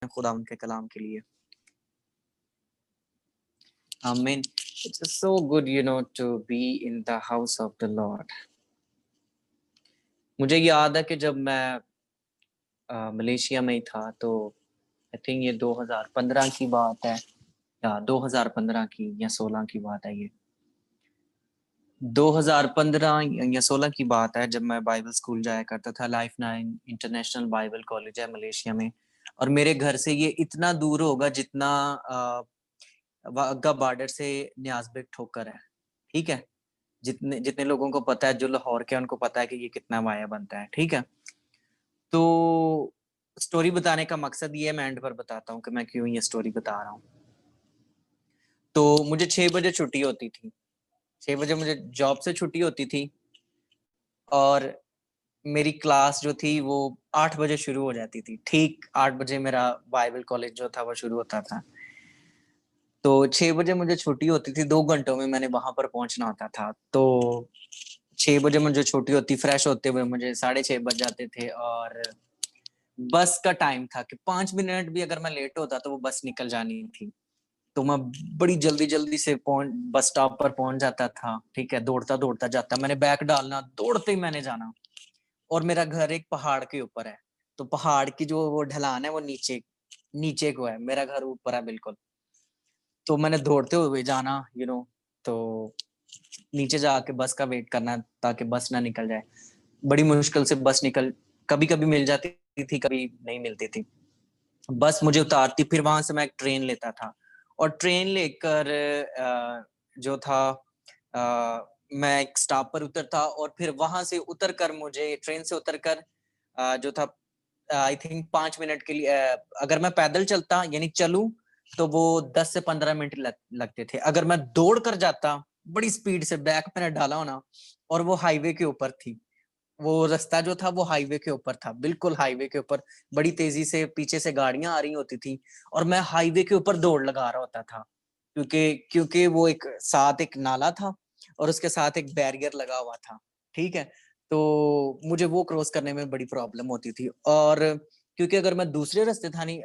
खुदा उनके कलाम के लिए। आमीन। It's so good, to be in the house of the Lord. मुझे याद है कि जब मैं मलेशिया में ही था, तो आई थिंक ये 2015 की बात है, या 2015 की या 16 की बात है। ये 2015 या 16 की बात है, जब मैं बाइबल स्कूल जाया करता था। लाइफ 9 इंटरनेशनल बाइबल कॉलेज है मलेशिया में, और मेरे घर से ये इतना दूर होगा जितना वाघा बॉर्डर से न्याज़ बेग ठोकर है। ठीक है, जितने जितने लोगों को पता है, जो लाहौर के हैं, उनको पता है कि ये कितना वाया बनता है। ठीक है, तो स्टोरी बताने का मकसद ये है, मैं एंड पर बताता हूँ कि मैं क्यों ये स्टोरी बता रहा हूँ। तो मुझे 6 बजे छुट्टी होती थी, 6 बजे मुझे जॉब से छुट्टी होती थी, और मेरी क्लास जो थी वो 8 बजे शुरू हो जाती थी। ठीक 8 बजे मेरा बाइबल कॉलेज जो था वो शुरू होता था। तो 6 बजे मुझे छुट्टी होती थी, 2 घंटों में मैंने वहां पर पहुंचना होता था। तो 6 बजे मुझे छुट्टी होती, फ्रेश होते हुए मुझे 6:30 बज जाते थे, और बस का टाइम था कि 5 मिनट भी अगर मैं लेट होता तो वो बस निकल जानी थी। तो मैं बड़ी जल्दी जल्दी से बस स्टॉप पर पहुंच जाता था। ठीक है, दौड़ता दौड़ता जाता, मैंने बैग डालना, दौड़ते ही मैंने जाना। और मेरा घर एक पहाड़ के ऊपर है, तो पहाड़ की जो वो ढलान है वो नीचे नीचे को है, मेरा घर ऊपर है बिल्कुल। तो मैंने दौड़ते हुए जाना, तो नीचे जाके बस का वेट करना ताकि बस ना निकल जाए। बड़ी मुश्किल से बस कभी कभी मिल जाती थी, कभी नहीं मिलती थी। बस मुझे उतारती, फिर वहां से मैं एक ट्रेन लेता था, और ट्रेन लेकर जो था मैं एक स्टॉप पर उतरता, और फिर वहां से उतर कर मुझे ट्रेन से उतर कर जो था आई थिंक 5 मिनट के लिए, अगर मैं पैदल चलता यानी चलूं तो वो 10 से 15 मिनट लगते थे। अगर मैं दौड़ कर जाता, बड़ी स्पीड से बैक मैंने डाला होना, और वो हाईवे के ऊपर थी, वो रास्ता जो था वो हाईवे के ऊपर था, बिल्कुल हाईवे के ऊपर। बड़ी तेजी से पीछे से गाड़ियां आ रही होती थी, और मैं हाईवे के ऊपर दौड़ लगा रहा होता था, क्योंकि वो एक साथ एक नाला था, और उसके साथ एक बैरियर लगा हुआ था। ठीक है, तो मुझे वो क्रॉस करने में बड़ी प्रॉब्लम होती थी। और क्योंकि अगर मैं दूसरे रास्ते था नहीं,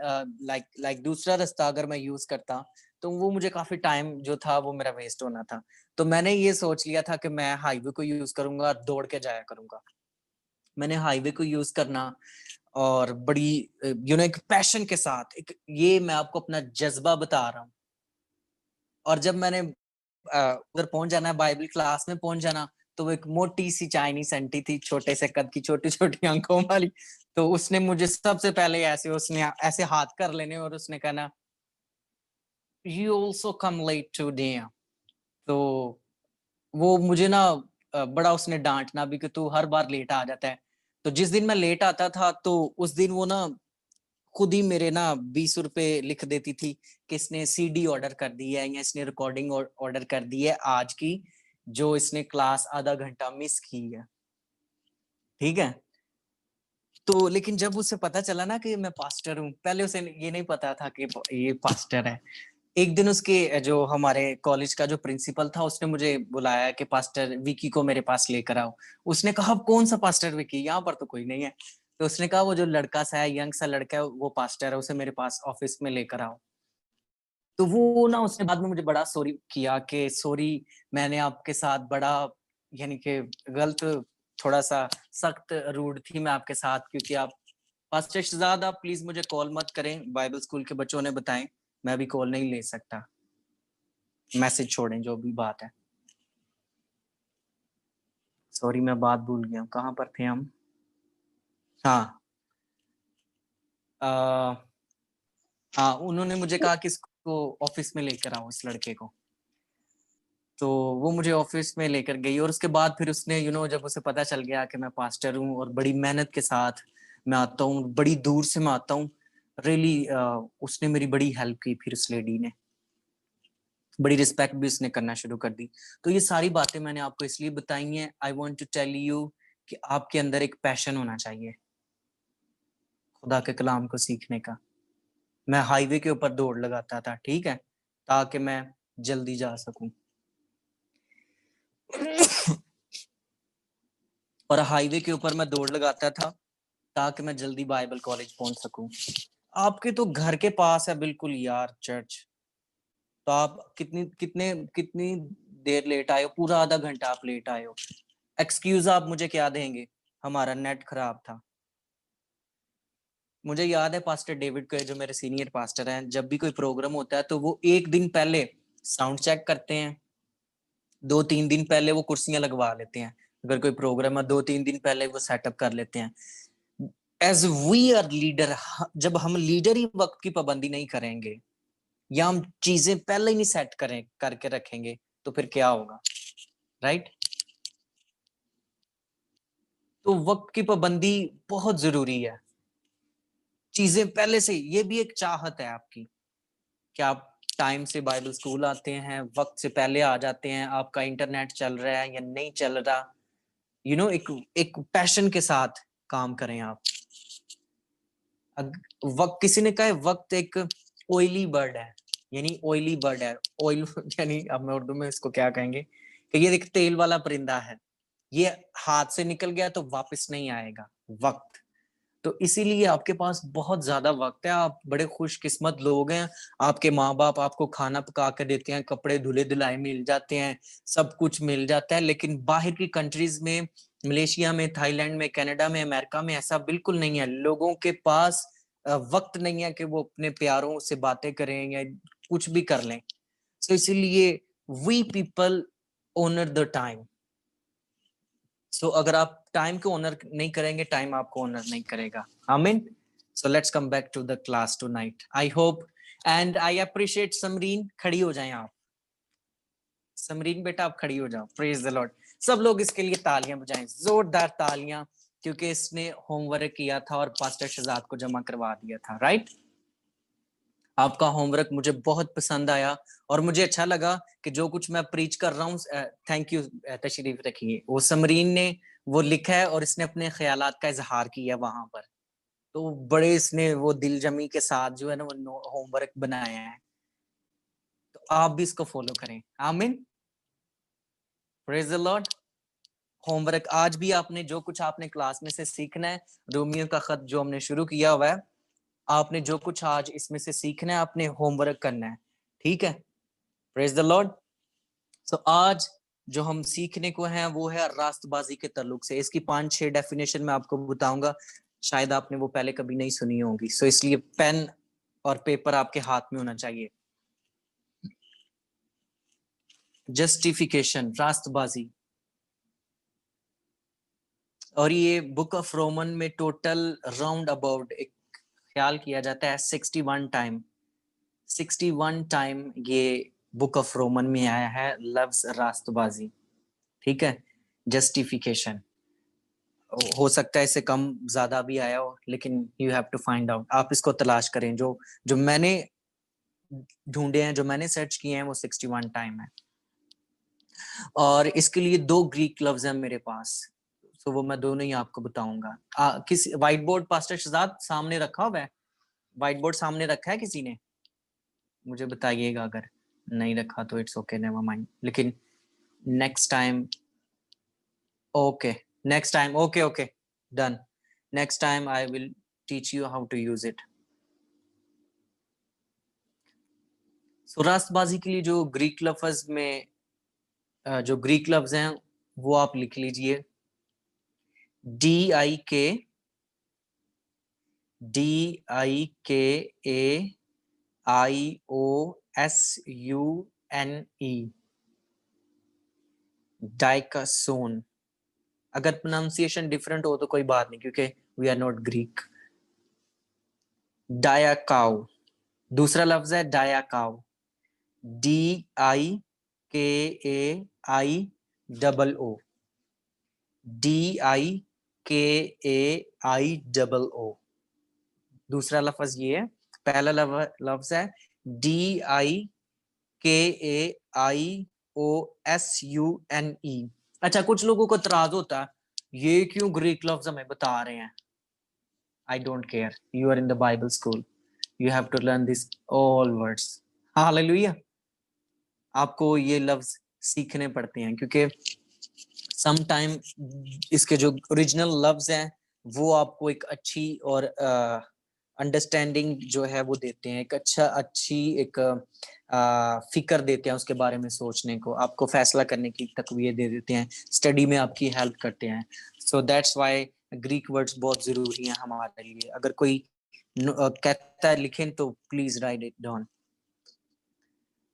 लाइक दूसरा रास्ता अगर मैं यूज करता, तो वो मुझे काफी टाइम जो था वो मेरा वेस्ट होना था। तो मैंने ये सोच लिया था कि मैं हाईवे को यूज करूंगा और दौड़ के जाया करूंगा। मैंने हाईवे को यूज करना, और बड़ी एक पैशन के साथ, एक ये मैं आपको अपना जज्बा बता रहा हूँ। और जब मैंने उधर पहुंच जाना, बाइबल क्लास में पहुंच जाना, तो वो एक मोटी सी चाइनीस आंटी थी, छोटे से कद की, छोटी छोटी आंखों वाली। तो उसने मुझे सबसे पहले उसने ऐसे हाथ कर लेने, और उसने कहना, you also come late today. तो वो मुझे ना बड़ा उसने डांटना भी कि तू हर बार लेट आ जाता है। तो जिस दिन मैं लेट आता था, तो उस दिन वो ना खुद ही मेरे ना 20 रुपए लिख देती थी कि इसने सीडी ऑर्डर कर दी है, या इसने रिकॉर्डिंग ऑर्डर कर दी है आज की, जो इसने क्लास आधा घंटा मिस की है। ठीक है, तो लेकिन जब उसे पता चला ना कि मैं पास्टर हूँ, पहले उसे ये नहीं पता था कि ये पास्टर है। एक दिन उसके जो हमारे कॉलेज का जो प्रिंसिपल था, उसने मुझे बुलाया कि पास्टर विकी को मेरे पास लेकर आओ। उसने कहा, कौन सा पास्टर विकी, यहाँ पर तो कोई नहीं है। तो उसने कहा, वो जो लड़का सा है, यंग सा लड़का है, वो पास्टर है, उसे मेरे पास ऑफिस में लेकर आओ। तो वो ना उसने बाद में मुझे बड़ा सॉरी किया कि सॉरी, मैंने आपके साथ बड़ा यानी कि गलत, थोड़ा सा सख्त रूड थी मैं आपके साथ, क्योंकि आप पास्टर शहजाद, आप प्लीज मुझे कॉल मत करें, बाइबल स्कूल के बच्चों ने बताएं, मैं अभी कॉल नहीं ले सकता, मैसेज छोड़ें जो भी बात है। सॉरी, मैं बात भूल गया, कहाँ पर थे हम। हाँ, हाँ, उन्होंने मुझे कहा कि इसको ऑफिस में लेकर आओ, इस लड़के को। तो वो मुझे ऑफिस में लेकर गई, और उसके बाद फिर उसने जब उसे पता चल गया कि मैं पास्टर हूँ और बड़ी मेहनत के साथ मैं आता हूँ, बड़ी दूर से मैं आता हूँ, रियली उसने मेरी बड़ी हेल्प की। फिर उस लेडी ने बड़ी रिस्पेक्ट भी उसने करना शुरू कर दी। तो ये सारी बातें मैंने आपको इसलिए बताई हैं, I want to tell you कि आपके अंदर एक पैशन होना चाहिए खुदा के कलाम को सीखने का। मैं हाईवे के ऊपर दौड़ लगाता था, ठीक है, ताकि मैं जल्दी जा सकूं। और हाईवे के ऊपर मैं दौड़ लगाता था ताकि मैं जल्दी बाइबल कॉलेज पहुंच सकूं। आपके तो घर के पास है बिल्कुल यार चर्च, तो आप कितनी देर लेट आए हो? पूरा आधा घंटा आप लेट आए हो। एक्सक्यूज आप मुझे क्या देंगे? हमारा नेट खराब था। मुझे याद है पास्टर डेविड को, जो मेरे सीनियर पास्टर हैं, जब भी कोई प्रोग्राम होता है तो वो एक दिन पहले साउंड चेक करते हैं, 2-3 दिन पहले वो कुर्सियां लगवा लेते हैं। अगर कोई प्रोग्राम है 2-3 दिन पहले वो सेटअप कर लेते हैं। एज वी आर लीडर, जब हम लीडर ही वक्त की पाबंदी नहीं करेंगे या हम चीजें पहले ही नहीं सेट करें करके रखेंगे तो फिर क्या होगा? राइट? तो वक्त की पाबंदी बहुत जरूरी है। चीजें पहले से, ये भी एक चाहत है आपकी कि आप टाइम से बाइबल स्कूल आते हैं, वक्त से पहले आ जाते हैं, आपका इंटरनेट चल रहा है या नहीं चल रहा, एक एक पैशन के साथ काम करें आप। वक्त, किसी ने कहा है वक्त एक ऑयली बर्ड है, यानी ऑयली बर्ड है। ऑयल यानी अब मैं उर्दू में इसको क्या कहेंगे कि ये एक तेल वाला परिंदा है, ये हाथ से निकल गया तो वापस नहीं आएगा वक्त। तो इसीलिए आपके पास बहुत ज्यादा वक्त है, आप बड़े खुशकिस्मत लोग हैं। आपके माँ बाप आपको खाना पका के देते हैं, कपड़े धुले धुलाए मिल जाते हैं, सब कुछ मिल जाता है। लेकिन बाहर की कंट्रीज में, मलेशिया में, थाईलैंड में, कनाडा में, अमेरिका में ऐसा बिल्कुल नहीं है। लोगों के पास वक्त नहीं है कि वो अपने प्यारों से बातें करें या कुछ भी कर लें। तो इसीलिए we people honour the time. So अगर आप टाइम को ऑनर नहीं करेंगे, टाइम आपको ऑनर नहीं करेगा। आमीन। So let's come back to the class tonight. I hope and I appreciate Samreen, खड़ी हो जाएं आप। समरीन बेटा आप खड़ी हो जाओ। Praise the Lord. सब लोग इसके लिए तालियां बजाएं, जोरदार तालियां, क्योंकि इसने होमवर्क किया था और पास्टर शहजाद को जमा करवा दिया था। राइट? आपका होमवर्क मुझे बहुत पसंद आया और मुझे अच्छा लगा कि जो कुछ मैं प्रीच कर रहा हूँ, थैंक यू, तशरीफ रखिए, वो समरीन ने वो लिखा है और इसने अपने ख्यालात का इजहार किया वहां पर। तो बड़े इसने वो दिल जमी के साथ जो है ना वो होमवर्क बनाया है। तो आप भी इसको फॉलो करें। आमीन। Praise the Lord. होमवर्क आज भी आपने जो कुछ आपने क्लास में से सीखना है, रोमियो का खत जो हमने शुरू किया हुआ है, आपने जो कुछ आज इसमें से सीखना है, आपने होमवर्क करना है। ठीक है? Praise the Lord. सो आज जो हम सीखने को हैं वो है रास्तबाजी के ताल्लुक से। इसकी 5-6 डेफिनेशन मैं आपको बताऊंगा, शायद आपने वो पहले कभी नहीं सुनी होगी। सो इसलिए पेन और पेपर आपके हाथ में होना चाहिए। जस्टिफिकेशन, रास्तबाजी। और ये बुक ऑफ रोमन में टोटल राउंड अबाउट एक ख्याल किया जाता है 61 टाइम ये बुक ऑफ रोमन में आया है लफ्ज रास्तबाजी। ठीक है? जस्टिफिकेशन हो सकता है इससे कम ज्यादा भी आया हो, लेकिन you have to find out. आप इसको तलाश करें। जो जो मैंने ढूंढे हैं, जो मैंने सर्च किए हैं, वो 61 टाइम है। और इसके लिए 2 ग्रीक लफ्ज हैं मेरे पास, तो वो मैं दोनों ही आपको बताऊंगा। किस व्हाइट बोर्ड पास्टर शहजाद सामने रखा हुआ है? व्हाइट बोर्ड सामने रखा है किसी ने? मुझे बताइएगा, अगर नहीं रखा तो इट्स ओके, नेवर माइंड। लेकिन next time, okay, next time, okay okay, done. Next time I will teach you how to use it. So रास्तबाजी के लिए जो ग्रीक लफ्ज में जो ग्रीक लफ्ज हैं वो आप लिख लीजिए। DIKAIOSUNE, डाइकासोन। अगर प्रोनाउंसिएशन डिफरेंट हो तो कोई बात नहीं, क्योंकि वी आर नॉट ग्रीक। डायाकाउ, दूसरा लफ्ज है डायाकाउ। DIKAI DIKAI। दूसरा लफ्ज ये है। पहला लफ्ज है DIKAIOSUNE। अच्छा, कुछ लोगों को इतराज होता है ये क्यों ग्रीक लफ्ज हमें बता रहे हैं। I don't care, you are in the Bible school, you have to learn this all words. Hallelujah. आपको ये लफ्ज सीखने पड़ते हैं, क्योंकि सम टाइम इसके जो ओरिजिनल लफ्ज हैं वो आपको एक अच्छी और अंडरस्टैंडिंग जो है वो देते हैं, एक अच्छी एक फिक्र देते हैं उसके बारे में सोचने को, आपको फैसला करने की तकवीत दे देते हैं, स्टडी में आपकी हेल्प करते हैं। So that's why Greek words बहुत जरूरी हैं हमारे लिए। अगर कोई कहता है लिखें तो please write it down.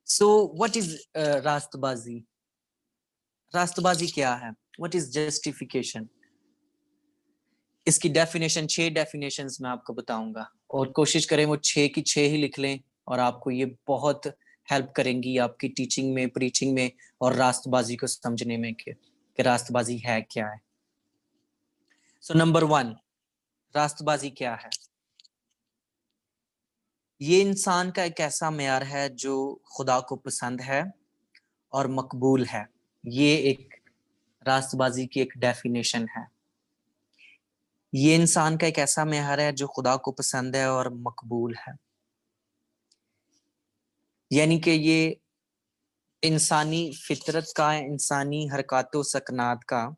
So what is रास्तबाजी? रास्तबाजी क्या है? What is justification? इसकी डेफिनेशन 6 डेफिनेशंस मैं आपको बताऊंगा, और कोशिश करें वो 6 की 6 ही लिख लें, और आपको ये बहुत हेल्प करेंगी आपकी टीचिंग में, प्रीचिंग में, और रास्तबाजी को समझने में कि रास्तबाजी है क्या है। सो नंबर 1, रास्तबाजी क्या है? ये इंसान का एक ऐसा मेयार है जो खुदा को पसंद है और मकबूल है। ये एक रास्तबाजी की एक डेफिनेशन है। ये इंसान का एक ऐसा मेयार है जो खुदा को पसंद है और मकबूल है, यानी कि ये इंसानी फितरत का, इंसानी हरकतों सकनात का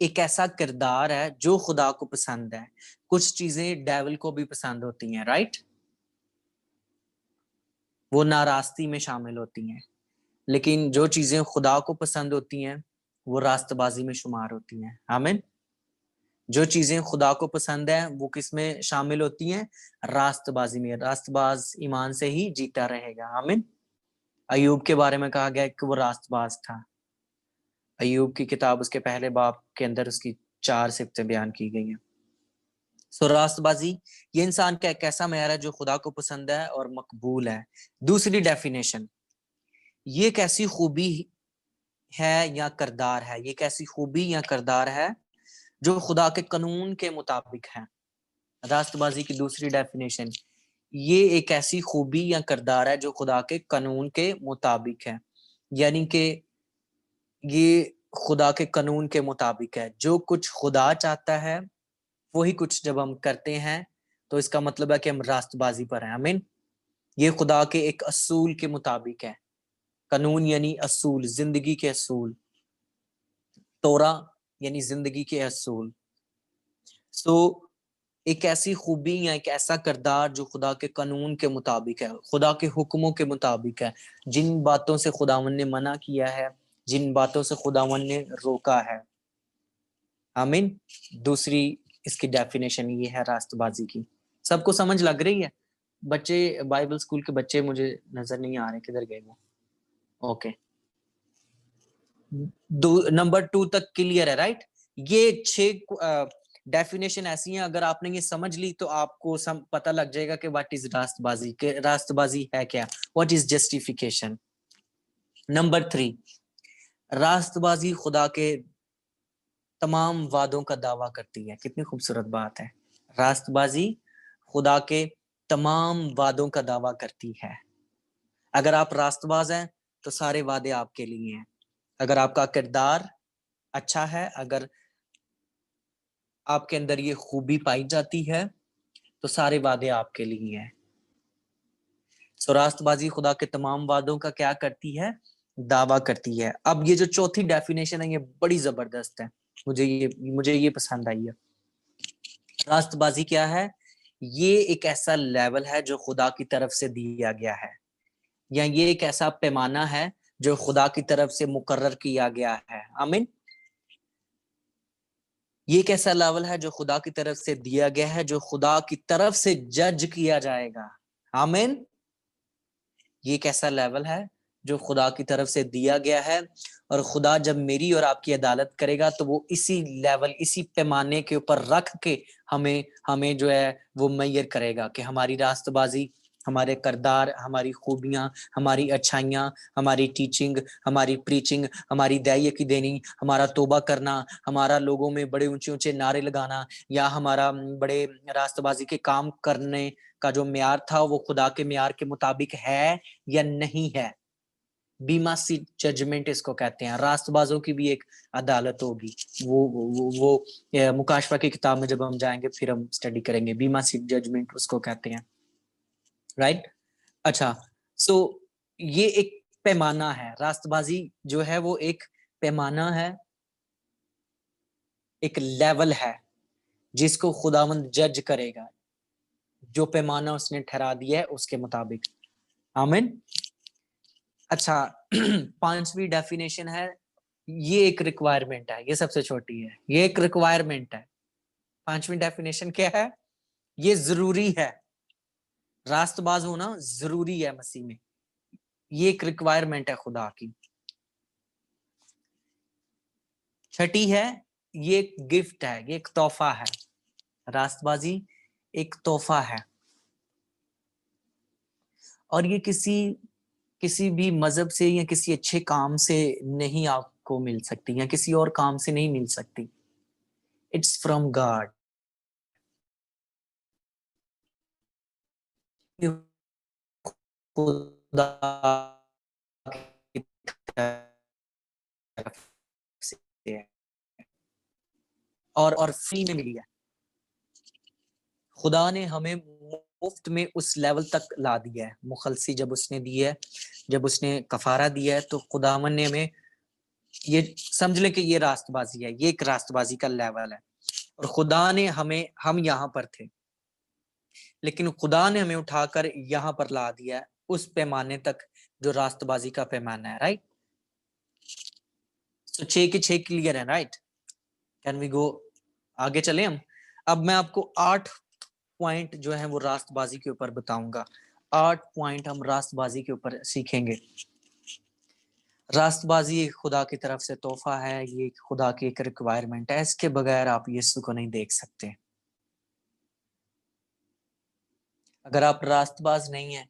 एक ऐसा किरदार है जो खुदा को पसंद है। कुछ चीजें डेविल को भी पसंद होती हैं, राइट? वो नारास्ती में शामिल होती हैं, लेकिन जो चीजें खुदा को पसंद होती हैं वो रास्तबाजी में शुमार होती हैं। आमीन। जो चीजें खुदा को पसंद है वो किस में शामिल होती हैं? रास्तबाजी में। रास्तबाज ईमान से ही जीता रहेगा। आमीन। अयूब के बारे में कहा गया कि वो रास्तबाज था। अयूब की किताब उसके पहले बाब के अंदर उसकी 4 सिफतें बयान की गई हैं। सो रास्तबाजी ये इंसान का एक ऐसा मेयार है जो खुदा को पसंद है और मकबूल है। दूसरी डेफिनेशन, ये कैसी खूबी है या करदार है, ये कैसी खूबी या करदार है जो खुदा के कानून के मुताबिक है। रास्तबाजी की दूसरी डेफिनेशन, ये एक ऐसी खूबी या करदार है जो खुदा के कानून के मुताबिक है, यानी कि ये खुदा के कानून के मुताबिक है। जो कुछ खुदा चाहता है वही कुछ जब हम करते हैं तो इसका मतलब है कि हम रास्तबाजी पर हैं। आमीन। ये खुदा के एक असूल के मुताबिक है। कानून यानी असूल, जिंदगी के असूल। तोरा यानी जिंदगी के असूल। सो एक ऐसी खूबी या एक ऐसा किरदार जो खुदा के कानून के मुताबिक है, खुदा के हुक्मों के मुताबिक है। जिन बातों से खुदावन ने मना किया है, जिन बातों से खुदावन ने रोका है। आमीन। दूसरी इसकी डेफिनेशन ये है रास्तबाजी की। सबको समझ लग रही है? बच्चे, बाइबल स्कूल के बच्चे मुझे नजर नहीं आ रहे, किधर गए वो? ओके, नंबर 2 तक क्लियर है, राइट? ये 6 डेफिनेशन ऐसी हैं, अगर आपने ये समझ ली तो आपको पता लग जाएगा कि व्हाट इज रास्तबाजी, के रास्तबाजी है क्या, व्हाट इज जस्टिफिकेशन। नंबर 3, रास्तबाजी खुदा के तमाम वादों का दावा करती है। कितनी खूबसूरत बात है। रास्तबाजी खुदा के तमाम वादों का दावा करती है। अगर आप रास्तबाज हैं तो सारे वादे आपके लिए हैं। अगर आपका किरदार अच्छा है, अगर आपके अंदर ये खूबी पाई जाती है तो सारे वादे आपके लिए हैं। सो रास्तबाजी खुदा के तमाम वादों का क्या करती है? दावा करती है। अब ये जो चौथी डेफिनेशन है ये बड़ी जबरदस्त है, मुझे ये पसंद आई है। रास्तबाजी क्या है? ये एक ऐसा लेवल है जो खुदा की तरफ से दिया गया है, या ये एक ऐसा पैमाना है जो खुदा की तरफ से मुकर्रर किया गया है। आमीन। ये एक ऐसा लेवल है जो खुदा की तरफ से दिया गया है, जो खुदा की तरफ से जज किया जाएगा। आमीन। ये एक ऐसा लेवल है जो खुदा की तरफ से दिया गया है, और खुदा जब मेरी और आपकी अदालत करेगा तो वो इसी लेवल, इसी पैमाने के ऊपर रख के हमें हमें जो है वो मैयर करेगा कि हमारी रास्तबाजी, हमारे करदार, हमारी खूबियां, हमारी अच्छाइयां, हमारी टीचिंग, हमारी प्रीचिंग, हमारी दाइया की देनी, हमारा तोबा करना, हमारा लोगों में बड़े ऊंचे ऊंचे नारे लगाना, या हमारा बड़े रास्तबाजी के काम करने का जो म्यार था वो खुदा के म्यार के मुताबिक है या नहीं है। बीमा सीट जजमेंट इसको कहते हैं। रास्तबाजों की भी एक अदालत होगी। वो मुकाशवा की किताब में जब हम जाएंगे फिर हम स्टडी करेंगे। बीमा सीट जजमेंट उसको कहते हैं, राइट? अच्छा, सो ये एक पैमाना है। रास्तबाजी जो है वो एक पैमाना है, एक लेवल है जिसको खुदावंद जज करेगा, जो पैमाना उसने ठहरा दिया है उसके मुताबिक। आमीन। अच्छा, 5वीं डेफिनेशन है, ये एक रिक्वायरमेंट है, ये सबसे छोटी है, ये एक रिक्वायरमेंट है। 5वीं डेफिनेशन क्या है? ये जरूरी है, रास्तबाज होना जरूरी है मसीह में, ये एक रिक्वायरमेंट है खुदा की। छठी है, ये एक गिफ्ट है, ये एक तोहफा है। रास्तबाजी एक तोहफा है, और ये किसी भी मजहब से या किसी अच्छे काम से नहीं आपको मिल सकती, या किसी और काम से नहीं मिल सकती। It's from God. खुदा की तरफ से है, और फ्री में मिली है। खुदा ने हमें मुफ्त में उस लेवल तक ला दिया है। मुखलसी जब उसने दी है, जब उसने कफारा दिया है, तो खुदावन ने हमें, ये समझ ले कि ये रास्तबाजी है, ये एक रास्तबाजी का लेवल है। और खुदा ने हमें, हम यहाँ पर थे, लेकिन खुदा ने हमें उठाकर यहाँ पर ला दिया है, उस पैमाने तक जो रास्तबाजी का पैमाना है। राइट, तो 6 के 6 क्लियर है। राइट, कैन वी गो, आगे चले हम। अब मैं आपको 8 पॉइंट जो है वो रास्तबाजी के ऊपर बताऊंगा। 8 पॉइंट हम रास्तबाजी के ऊपर सीखेंगे। रास्तबाजी खुदा की तरफ से तोहफा है, ये खुदा की एक रिक्वायरमेंट है, इसके बगैर आप यीशु को नहीं देख सकते। अगर आप रास्तबाज नहीं है,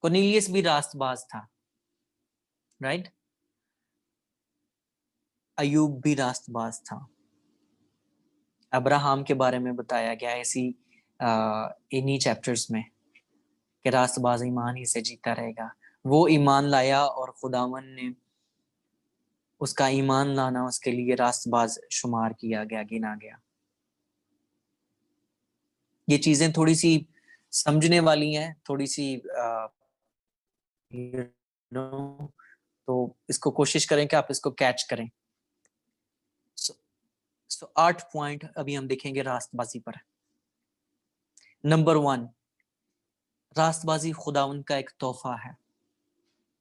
कोर्नेलियस भी रास्तबाज था, राइट, अयूब भी रास्तबाज था, अब्राहम के बारे में बताया गया ऐसी इन्हीं चैप्टर्स में कि रास्तबाज ईमान ही से जीता रहेगा। वो ईमान लाया और खुदावन ने उसका ईमान लाना उसके लिए रास्तबाज शुमार किया गया, गिना गया। ये चीजें थोड़ी सी समझने वाली हैं, थोड़ी सी तो इसको कोशिश करें कि आप इसको कैच करें। सो 8 पॉइंट अभी हम देखेंगे रास्तबाजी पर। नंबर 1, रास्तबाजी खुदावन का एक तोहफा है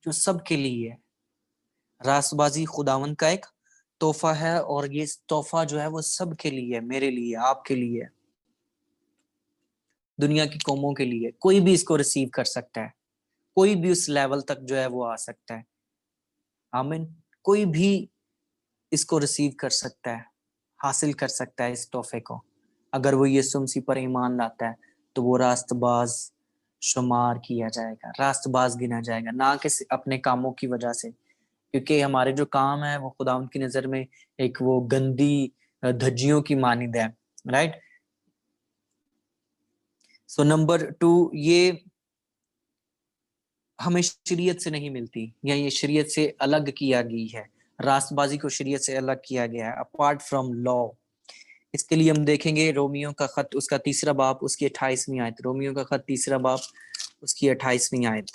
जो सबके लिए है। रास्तबाजी खुदावन का एक तोहफा है, और ये तोहफा जो है वो सबके लिए है, मेरे लिए, आपके लिए, दुनिया की कौमों के लिए। कोई भी इसको रिसीव कर सकता है, कोई भी उस लेवल तक जो है वो आ सकता है। आमीन। कोई भी इसको रिसीव कर सकता है, हासिल कर सकता है इस तोहफे को। अगर वो यीशु मसीह पर ईमान लाता है तो वो रास्तबाज शुमार किया जाएगा, रास्तबाज गिना जाएगा, ना कि अपने कामों की वजह से, क्योंकि हमारे जो काम है वो खुदा उनकी नजर में एक वो गंदी धज्जियों की मानिंद है। राइट, सो नंबर 2, ये हमें शरीयत से नहीं मिलती, या ये शरीयत से अलग किया गई है। रास्तबाजी को शरीयत से अलग किया गया है, अपार्ट फ्रॉम लॉ। इसके लिए हम देखेंगे रोमियो का खत, उसका 3रा बाब, उसकी 28वीं आयत। रोमियो का खत 3रा बाब, उसकी 28वीं आयत।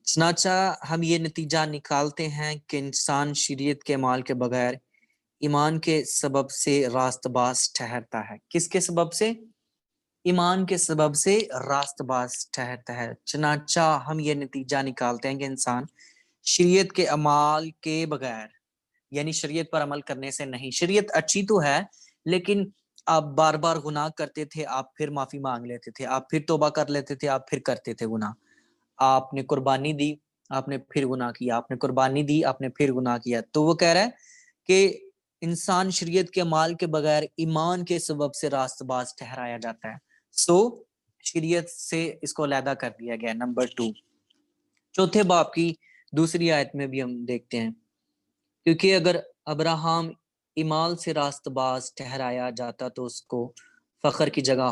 चनाचा हम ये नतीजा निकालते हैं कि इंसान शरीयत के माल के बगैर ईमान के सबब से रास्तबाज ठहरता है। किसके सबब से? ईमान के सबब से रास्तबाज ठहरता है। चनाचा हम ये नतीजा निकालते हैं कि इंसान शरीयत के अमाल के बगैर, यानी शरीयत पर अमल करने से नहीं, शरीयत अच्छी तो है, लेकिन आप बार बार गुनाह करते थे, आप फिर माफी मांग लेते थे, आप फिर तौबा कर लेते थे, आप फिर करते थे गुनाह। आपने कुर्बानी दी, आपने फिर गुनाह किया, आपने कुर्बानी दी, आपने फिर गुनाह किया। तो वो कह रहा है कि इंसान शरीयत के अमाल के बगैर ईमान के सबब से रास्तबाज ठहराया जाता है। सो शरीयत से इसको अलहदा कर दिया गया। नंबर 2, चौथे बाब की 2री आयत में भी हम देखते हैं, क्योंकि अगर अब्राहम ईमाल से रास्तबाज ठहराया जाता तो उसको फखर की जगह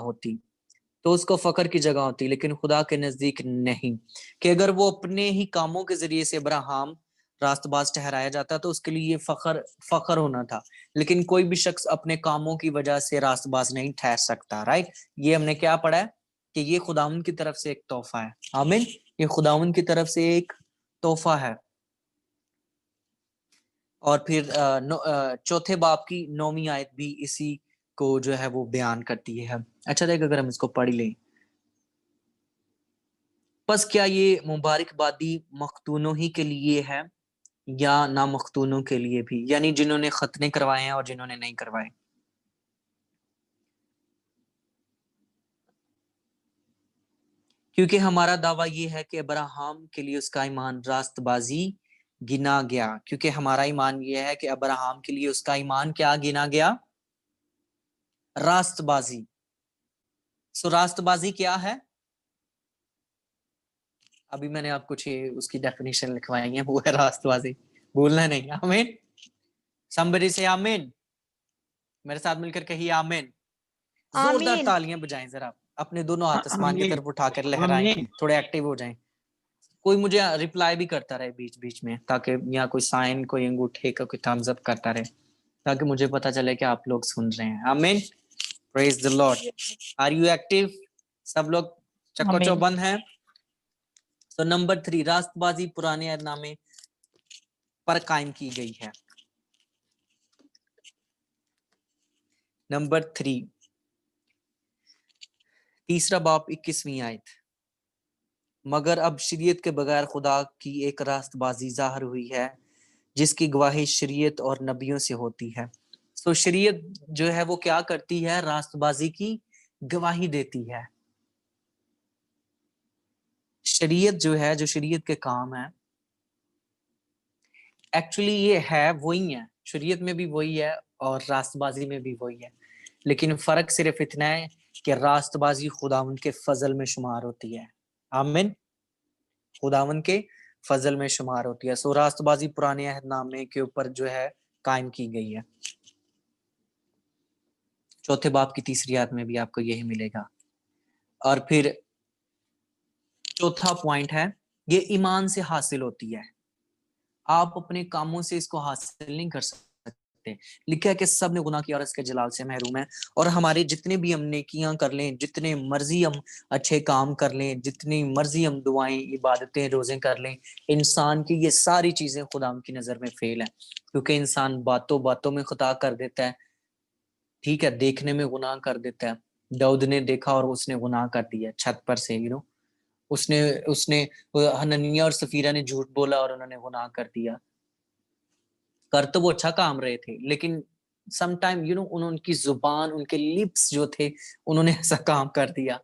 होती, लेकिन खुदा के नजदीक नहीं। कि अगर वो अपने ही कामों के जरिए से अब्राहम रास्तबाज ठहराया जाता तो उसके लिए फखर होना था, लेकिन कोई भी शख्स अपने कामों की वजह से रास्तबाज नहीं ठहर सकता। राइट, ये हमने क्या पढ़ा है कि ये खुदावन की तरफ से एक तोहफा है। आमीन, ये खुदावन की तरफ से एक तोहफा है। और फिर चौथे बाब की 9वीं आयत भी इसी को जो है वो बयान करती है। अच्छा रहेगा अगर हम इसको पढ़ लें। बस क्या ये मुबारकबादी मख्तूनों ही के लिए है या ना मख्तूनों के लिए भी, यानी जिन्होंने खतने करवाए हैं और जिन्होंने नहीं करवाए। क्योंकि हमारा दावा ये है कि अब्राहम के लिए उसका ईमान रास्तबाजी गिना गया। क्योंकि हमारा ईमान ये है कि अब्राहम के लिए उसका ईमान क्या गिना गया? रास्तबाजी। सो रास्तबाजी क्या है? अभी मैंने आपको उसकी डेफिनेशन लिखवाई है, वो है रास्तबाजी। भूलना नहीं। आमीन। somebody say आमीन। मेरे साथ मिलकर कहिए आमीन। जोरदार आमीन। तालियां बजाएं जरा, अपने दोनों हाथ आसमान की आमीन तरफ उठाकर लहराएं, आमीन। थोड़े एक्टिव हो जाएं। कोई मुझे रिप्लाई भी करता रहे बीच बीच में, ताकि या कोई साइन, कोई अंगूठे का कोई थम्स अप करता रहे, ताकि मुझे पता चले कि आप लोग सुन रहे हैं। आमीन। Praise the Lord. Are you active? सब लोग चक्को आमीन। चौबंद हैं। तो नंबर 3, रास्तबाजी पुराने अहदनामे पर कायम की गई है। नंबर 3, तीसरा बाब 21वीं आयत। मगर अब शरीयत के बगैर खुदा की एक रास्तबाजी जाहिर हुई है, जिसकी गवाही शरीयत और नबियों से होती है। तो शरीयत जो है वो क्या करती है? रास्तबाजी की गवाही देती है। शरीयत जो है, जो शरीयत के काम है, एक्चुअली ये है वही है, शरीयत में भी वही है और रास्तबाजी में भी वही है, लेकिन फर्क सिर्फ इतना है कि रास्तबाजी खुदावंद के फजल में शुमार होती है। आमीन। खुदावंद के फजल में शुमार होती है। सो रास्तबाजी पुराने अहदनामे के ऊपर जो है कायम की गई है। चौथे बाब की तीसरी आयत में भी आपको यही मिलेगा। और फिर चौथा पॉइंट है, ये ईमान से हासिल होती है। आप अपने कामों से इसको हासिल नहीं कर सकते। लिखा है कि सब ने गुनाह किया और इसके जलाल से महरूम है। और हमारे जितने भी हम नेकियां कर लें, जितने मर्जी हम अच्छे काम कर लें, जितनी मर्जी हम दुआएं, इबादतें, रोजे कर लें, इंसान की ये सारी चीजें खुदा की नजर में फेल है। क्योंकि इंसान बातों बातों में खता कर देता है, ठीक है, देखने में गुनाह कर देता है। दाऊद ने देखा और उसने गुनाह कर दिया छत पर से, उसने उसने हननिया और सफीरा ने झूठ बोला और उन्होंने गुनाह कर दिया। कर तो वो अच्छा काम रहे थे, लेकिन सम टाइम उनकी जुबान, उनके लिप्स जो थे, उन्होंने ऐसा काम कर दिया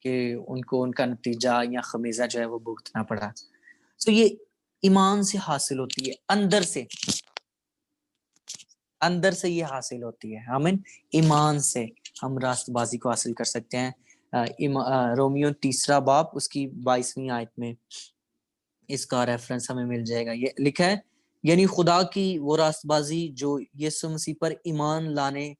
कि उनको उनका नतीजा या खमीजा जो है वो भुगतना पड़ा। तो ये ईमान से हासिल होती है, अंदर से ये हासिल होती है। आमीन। ईमान से हम रास्तबाजी को हासिल कर सकते हैं। रोमियो 3 बाब उसकी 22वीं आयत में इसका रेफरेंस हमें मिल जाएगा। ये लिखा है, यानी खुदा की वो रास्तबाजी जो यीशु मसीह पर ईमान लाने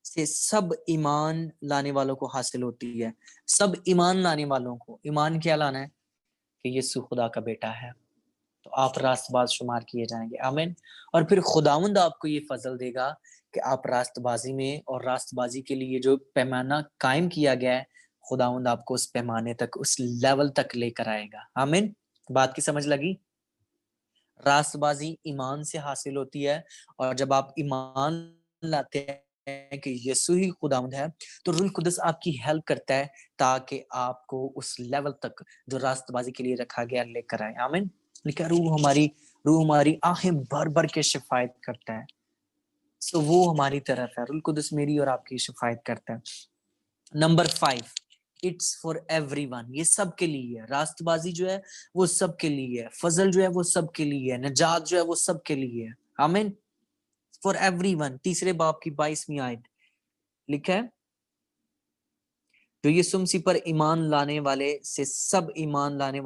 से सब ईमान लाने वालों को हासिल होती है। सब ईमान लाने वालों को, ईमान क्या लाना है? कि यीशु खुदा का बेटा है, तो आप रास्तबाज शुमार किए जाएंगे। आमीन। और फिर खुदावंद आपको ये फजल देगा कि आप रास्तबाजी में, और रास्तबाजी के लिए जो पैमाना कायम किया गया है, खुदावंद आपको उस पैमाने तक, उस लेवल तक लेकर आएगा। आमीन। बात की समझ लगी? रास्तबाजी ईमान से हासिल होती है, और जब आप ईमान लाते हैं कि यीशु ही खुदावंद है, तो रूह कुदस आपकी हेल्प करता है ताकि आपको उस लेवल तक जो रास्तबाजी के लिए रखा गया लेकर आए। आमीन। लेकिन रूह हमारी आंखें भर भर के शिफायत करता है। सो वो हमारी तरफ है, रूह कुदस मेरी और आपकी शिफायत करता है। Number 5, it's for everyone. ये सबके लिए है। रास्तबाजी जो है वो सबके लिए है, फजल जो है वो सबके लिए है, नजात जो है वो सबके लिए है। आमीन। For everyone. तीसरे बाब की 22वीं आयत लिखा है, जो यीशु मसीह पर ईमान लाने वाले से सब ईमान लाने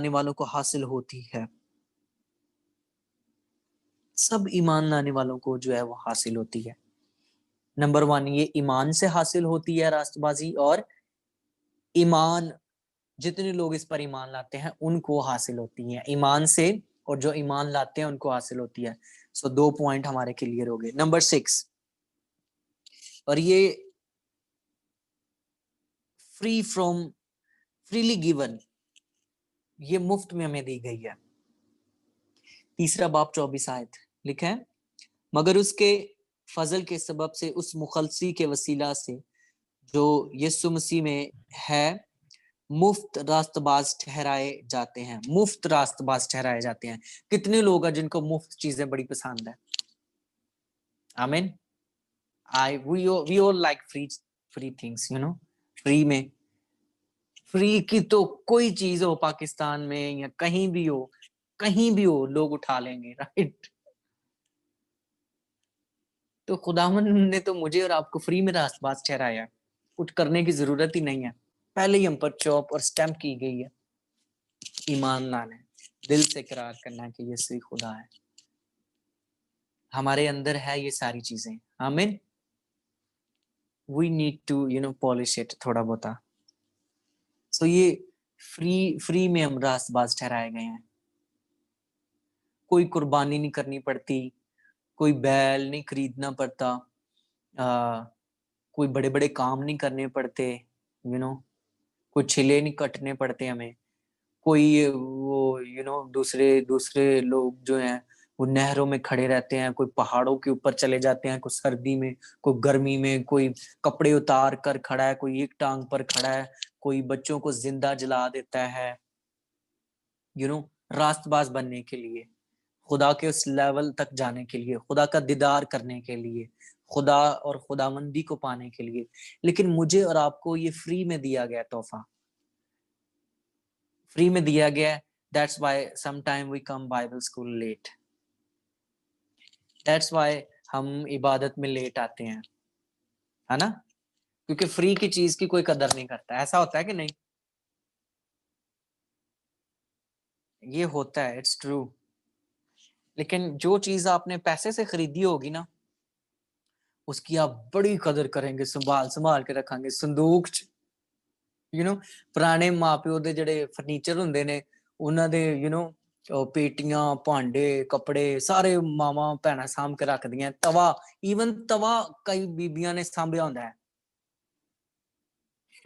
वालों को हासिल होती है। सब ईमान लाने वालों को जो है वो हासिल होती है। नंबर 1, ये ईमान से हासिल होती है रास्तबाजी, और ईमान, जितने लोग इस पर ईमान लाते हैं उनको हासिल होती है ईमान से, और जो ईमान लाते हैं उनको हासिल होती है। सो 2 पॉइंट हमारे क्लियर हो गए। नंबर 6, और ये फ्रीली गिवन, ये मुफ्त में हमें दी गई है। तीसरा बाब 24 आयत लिखा है, मगर उसके फजल के सबब से उस मुखलसी के वसीला से जो यीशु मसीह में है मुफ्त रास्तबाज ठहराए जाते हैं। मुफ्त रास्तबाज ठहराए जाते हैं। कितने लोग हैं जिनको मुफ्त चीजें बड़ी पसंद है? आमीन। We all like free things, you know. Free में, फ्री की तो कोई चीज हो पाकिस्तान में या कहीं भी हो लोग उठा लेंगे, राइट? तो खुदावन ने तो मुझे और आपको फ्री में रास्तबाज ठहराया, कुछ करने की जरूरत ही नहीं है। पहले ही हम पर चौप और स्टैंप की गई है। ईमान लाना है, दिल से इकरार करना है कि यीशु ही खुदा है। हमारे अंदर है ये सारी चीजें। आमीन। We need to polish it थोड़ा बहुत। सो ये फ्री में हम रास्तबाज ठहराए गए हैं। कोई कुर्बानी नहीं करनी पड़ती, कोई बैल नहीं खरीदना पड़ता, कोई बड़े बड़े काम नहीं करने पड़ते, कोई छिले नहीं कटने पड़ते हमें। कोई वो दूसरे दूसरे लोग जो हैं वो नहरों में खड़े रहते हैं, कोई पहाड़ों के ऊपर चले जाते हैं, कोई सर्दी में, कोई गर्मी में, कोई कपड़े उतार कर खड़ा है, कोई एक टांग पर खड़ा है, कोई बच्चों को जिंदा जला देता है, रास्तबाज बनने के लिए, खुदा के उस लेवल तक जाने के लिए, खुदा का दीदार करने के लिए, खुदा और खुदामंदी को पाने के लिए। लेकिन मुझे और आपको ये फ्री में दिया गया तोहफा, फ्री में दिया गया है। That's why sometime we come Bible school late. That's why हम इबादत में लेट आते हैं, है ना? क्योंकि फ्री की चीज की कोई कदर नहीं करता। ऐसा होता है कि नहीं? ये होता है, इट्स ट्रू। लेकिन जो चीज आपने पैसे से खरीदी होगी ना, उसकी आप बड़ी कदर करेंगे, संभाल संभाल के रखेंगे संदूक च। पुराने माँ-प्यो दे ਜਿਹੜੇ फर्नीचर ਹੁੰਦੇ ਨੇ, ਉਹਨਾਂ ਦੇ पेटियां भांडे कपड़े सारे मावा भैणा साम के रख दियां। तवा, ईवन तवा कई बीबियां ने सांभिया होंदा है।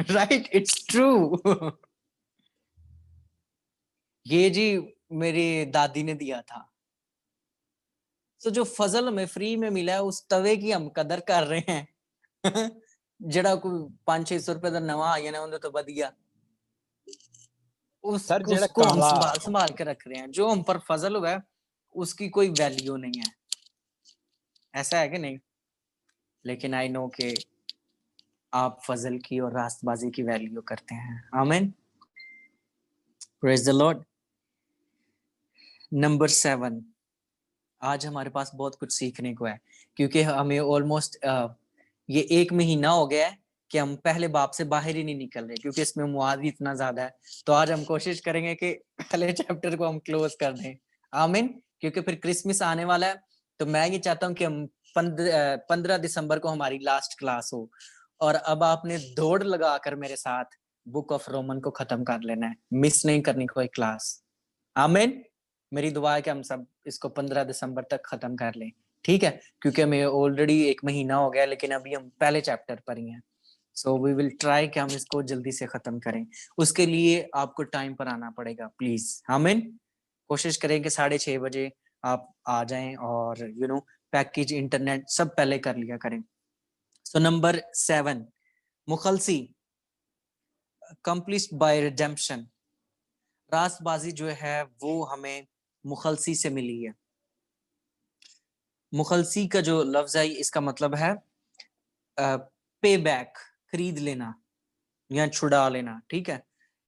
Right, it's true. ये जी मेरी दादी ने दिया था। तो जो फजल हमें फ्री में मिला है, उस तवे की हम कदर कर रहे हैं। ਜਿਹੜਾ कोई 500-600 रुपए ਦਾ नवा आ जाना, ਉਹਦੇ ਤੋਂ ਵਧੀਆ सर जेड़ा उसको हम काला संभाल संभाल के रख रहे हैं। जो हम पर फजल हुआ है उसकी कोई वैल्यू नहीं है। ऐसा है कि नहीं? लेकिन आई नो कि आप फजल की और रास्तबाजी की वैल्यू करते हैं। आमीन। Praise the Lord. नंबर 7, आज हमारे पास बहुत कुछ सीखने को है, क्योंकि हमें ऑलमोस्ट ये 1 महीना हो गया है कि हम पहले बाब से बाहर ही नहीं निकल रहे, क्योंकि इसमें मुआद इतना ज्यादा है। तो आज हम कोशिश करेंगे कि पहले चैप्टर को हम क्लोज कर दें। आमीन। क्योंकि फिर क्रिसमस आने वाला है, तो मैं ये चाहता हूँ कि हम 15 दिसंबर को हमारी लास्ट क्लास हो, और अब आपने दौड़ लगाकर मेरे साथ बुक ऑफ रोमन को खत्म कर लेना है। मिस नहीं करनी कोई क्लास। आमीन। मेरी दुआ है कि हम सब इसको 15 दिसंबर तक खत्म कर लें, ठीक है? क्योंकि हमें ऑलरेडी 1 महीना हो गया, लेकिन अभी हम पहले चैप्टर पर ही हैं। सो वी विल ट्राई कि हम इसको जल्दी से खत्म करें। उसके लिए आपको टाइम पर आना पड़ेगा, प्लीज। आमीन। कोशिश करें कि 6:30 बजे आप आ जाएं, और पैकेज इंटरनेट सब पहले कर लिया करें। सो नंबर 7, मुखलसी, कंप्लीट बाय रिडेम्पशन। रास्तबाजी जो है वो हमें मुखलसी से मिली है। मुखलसी का जो लफ्ज है, इसका मतलब है पे बैक, खरीद लेना या छुड़ा लेना, ठीक है?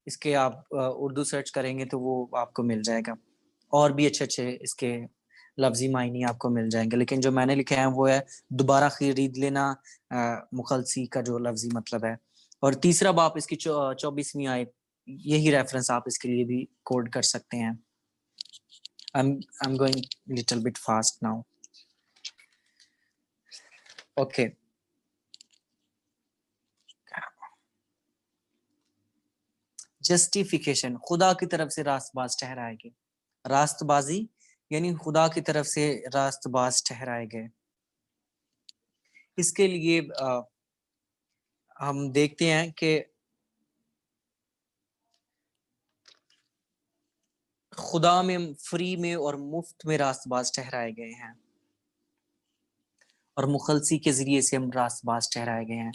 इसके आप उर्दू सर्च करेंगे तो वो आपको मिल जाएगा। और भी अच्छे अच्छे इसके लफ्जी मायने आपको मिल जाएंगे, लेकिन जो मैंने लिखा है वो है दोबारा खरीद लेना। मुखलसी का जो लफ्जी मतलब है। और तीसरा बाप इसकी 24वीं आयत, यही रेफरेंस आप इसके लिए भी कोड कर सकते हैं। I'm going little bit fast now. Okay. Justification, खुदा की तरफ से रास्तबाज ठहराए गए। रास्तबाजी यानी खुदा की तरफ से रास्तबाज ठहराए गए। इसके लिए हम देखते हैं कि खुदा में फ्री में और मुफ्त में रास्तबाज ठहराए गए हैं, और मुखलसी के जरिए से हम रास्तबाज ठहराए गए हैं।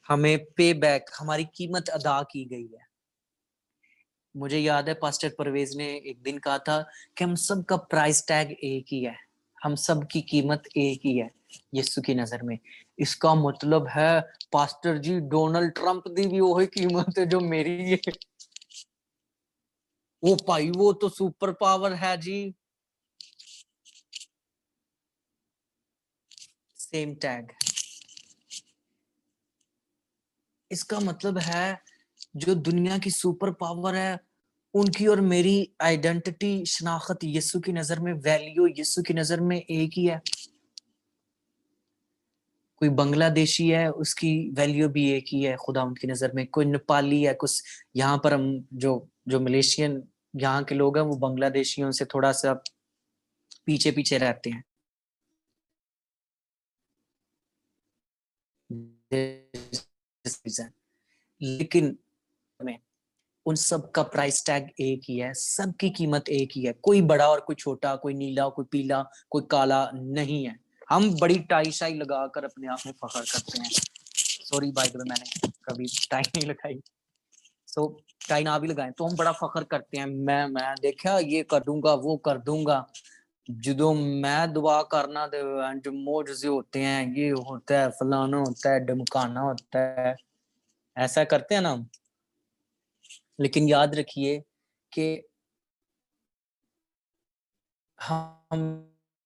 हमें पे बैक, हमारी कीमत अदा की गई है। मुझे याद है पास्टर परवेज ने एक दिन कहा था कि हम सब का प्राइस टैग एक ही है, हम सब की कीमत एक ही है यीशु की नजर में। इसका मतलब है पास्टर जी डोनाल्ड ट्रंप दी भी वही कीमत है जो मेरी है। वो भाई वो तो सुपर पावर है जी। Same tag. इसका मतलब है जो दुनिया की सुपर पावर है उनकी और मेरी आइडेंटिटी, शनाख्त यीशु की नजर में, वैल्यू यीशु की नजर में एक ही है। कोई बांग्लादेशी है उसकी वैल्यू भी एक ही है खुदा उनकी नजर में। कोई नेपाली है, कुछ यहाँ पर हम जो जो मलेशियन यहाँ के लोग हैं वो बांग्लादेशियों से थोड़ा सा पीछे पीछे रहते हैं, लेकिन में उन सब का प्राइस टैग एक ही है, सबकी कीमत एक ही है। कोई बड़ा और कोई छोटा, कोई नीला, कोई पीला, कोई काला नहीं है। हम बड़ी टाई शाई लगाकर अपने आप में फख्र करते हैं। सॉरी बाइबल, मैंने कभी टाई नहीं लगाई। सो टाई ना भी लगाएं तो हम बड़ा फख्र करते हैं, मैं देखा ये कर दूंगा वो कर दूंगा। जो मैं दुआ करना जो मोजे होते हैं, ये होता है, फलाना होता है, ढमकाना होता है, ऐसा करते हैं ना हम। लेकिन याद रखिए कि हम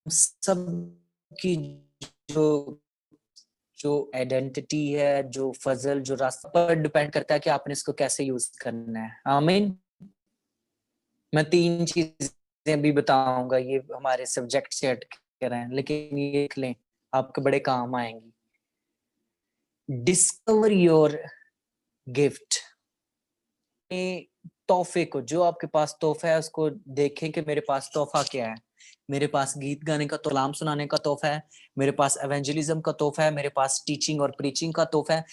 सब की जो जो आइडेंटिटी है, जो फजल, जो रास्ता पर डिपेंड करता है कि आपने इसको कैसे यूज करना है। आमीन। मैं 3 चीजें भी बताऊंगा, ये हमारे सब्जेक्ट से अटके रहे हैं, लेकिन ये देख लें आपके बड़े काम आएंगी। Discover your gift. तोहफे को, जो आपके पास तोहफा है उसको देखें कि मेरे पास तोहफा क्या है। मेरे पास गीत गाने का, कलाम सुनाने का तोहफा है। मेरे पास एवेंजलिज्म का तोहफा है। मेरे पास टीचिंग और प्रीचिंग का तोहफा है।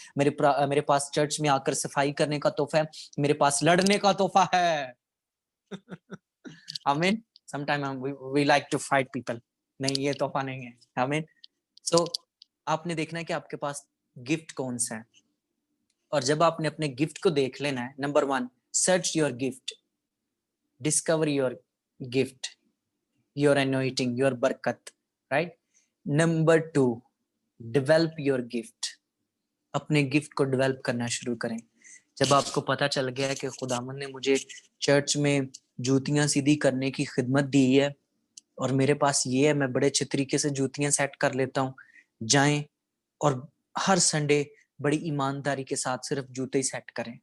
मेरे पास चर्च में आकर सफाई करने का तोहफा है। मेरे पास लड़ने का तोहफा है। आमीन। Sometime we like to fight people. नहीं, ये तोहफा नहीं है। आमीन। सो आपने देखना है कि आपके पास गिफ्ट कौन सा है, और जब आपने अपने गिफ्ट को देख लेना है, number 1, search your gift, discover your gift, your anointing, your बरकत, right. Number 2, develop your gift. अपने गिफ्ट को डेवलप करना शुरू करें। जब आपको पता चल गया है कि खुदावन ने मुझे चर्च में जूतियां सीधी करने की खिदमत दी है और मेरे पास ये है, मैं बड़े अच्छे तरीके से जूतियां सेट कर लेता हूँ, जाएं और हर संडे बड़ी ईमानदारी के साथ सिर्फ जूते ही सेट करें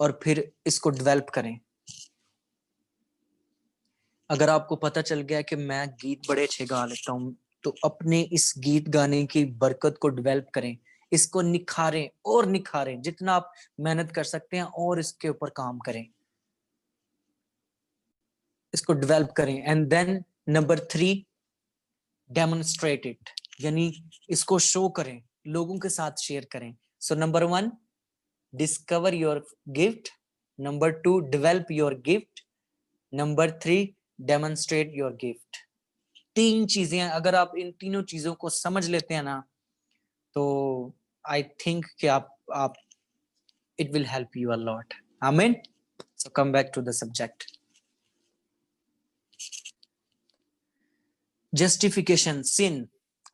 और फिर इसको डेवलप करें। अगर आपको पता चल गया कि मैं गीत बड़े अच्छे गा लेता हूँ, तो अपने इस गीत गाने की बरकत को डेवलप करें, इसको निखारें और निखारें, जितना आप मेहनत कर सकते हैं और इसके ऊपर काम करें, इसको डेवलप करें। And then number 3, demonstrate it, यानी इसको शो करें, लोगों के साथ शेयर करें। So number 1, discover your gift. Number 2, develop your gift. Number 3, demonstrate your gift. 3 चीजें, अगर आप इन तीनों चीजों को समझ लेते हैं ना, तो आई थिंक कि आप it will help you a lot. आमीन। So come back to the subject, justification, sin.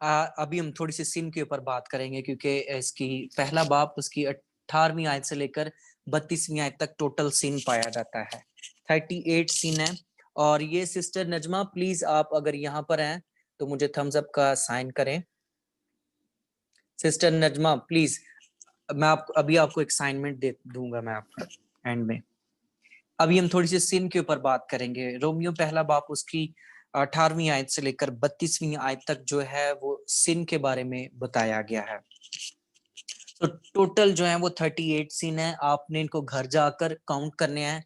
अभी हम थोड़ी सी सिन के ऊपर बात करेंगे, क्योंकि इसकी पहला बाब उसकी 18वीं आयत से लेकर 32वीं आयत तक टोटल सिन पाया जाता है। 38 सिन है। और ये सिस्टर नजमा, प्लीज आप अगर यहाँ पर हैं तो मुझे थम्स अप का साइन करें। सिस्टर नजमा प्लीज, मैं आपको अभी आपको एक असाइनमेंट दे दूंगा मैं आपको एंड में। अभी हम थोड़ी सी सिन के ऊपर बात करेंगे। रोमियो पहला बाप उसकी 18वीं आयत से लेकर 32वीं आयत तक जो है वो सिन के बारे में बताया गया है। तो टोटल जो है वो 38 सिन है। आपने इनको घर जाकर काउंट करने हैं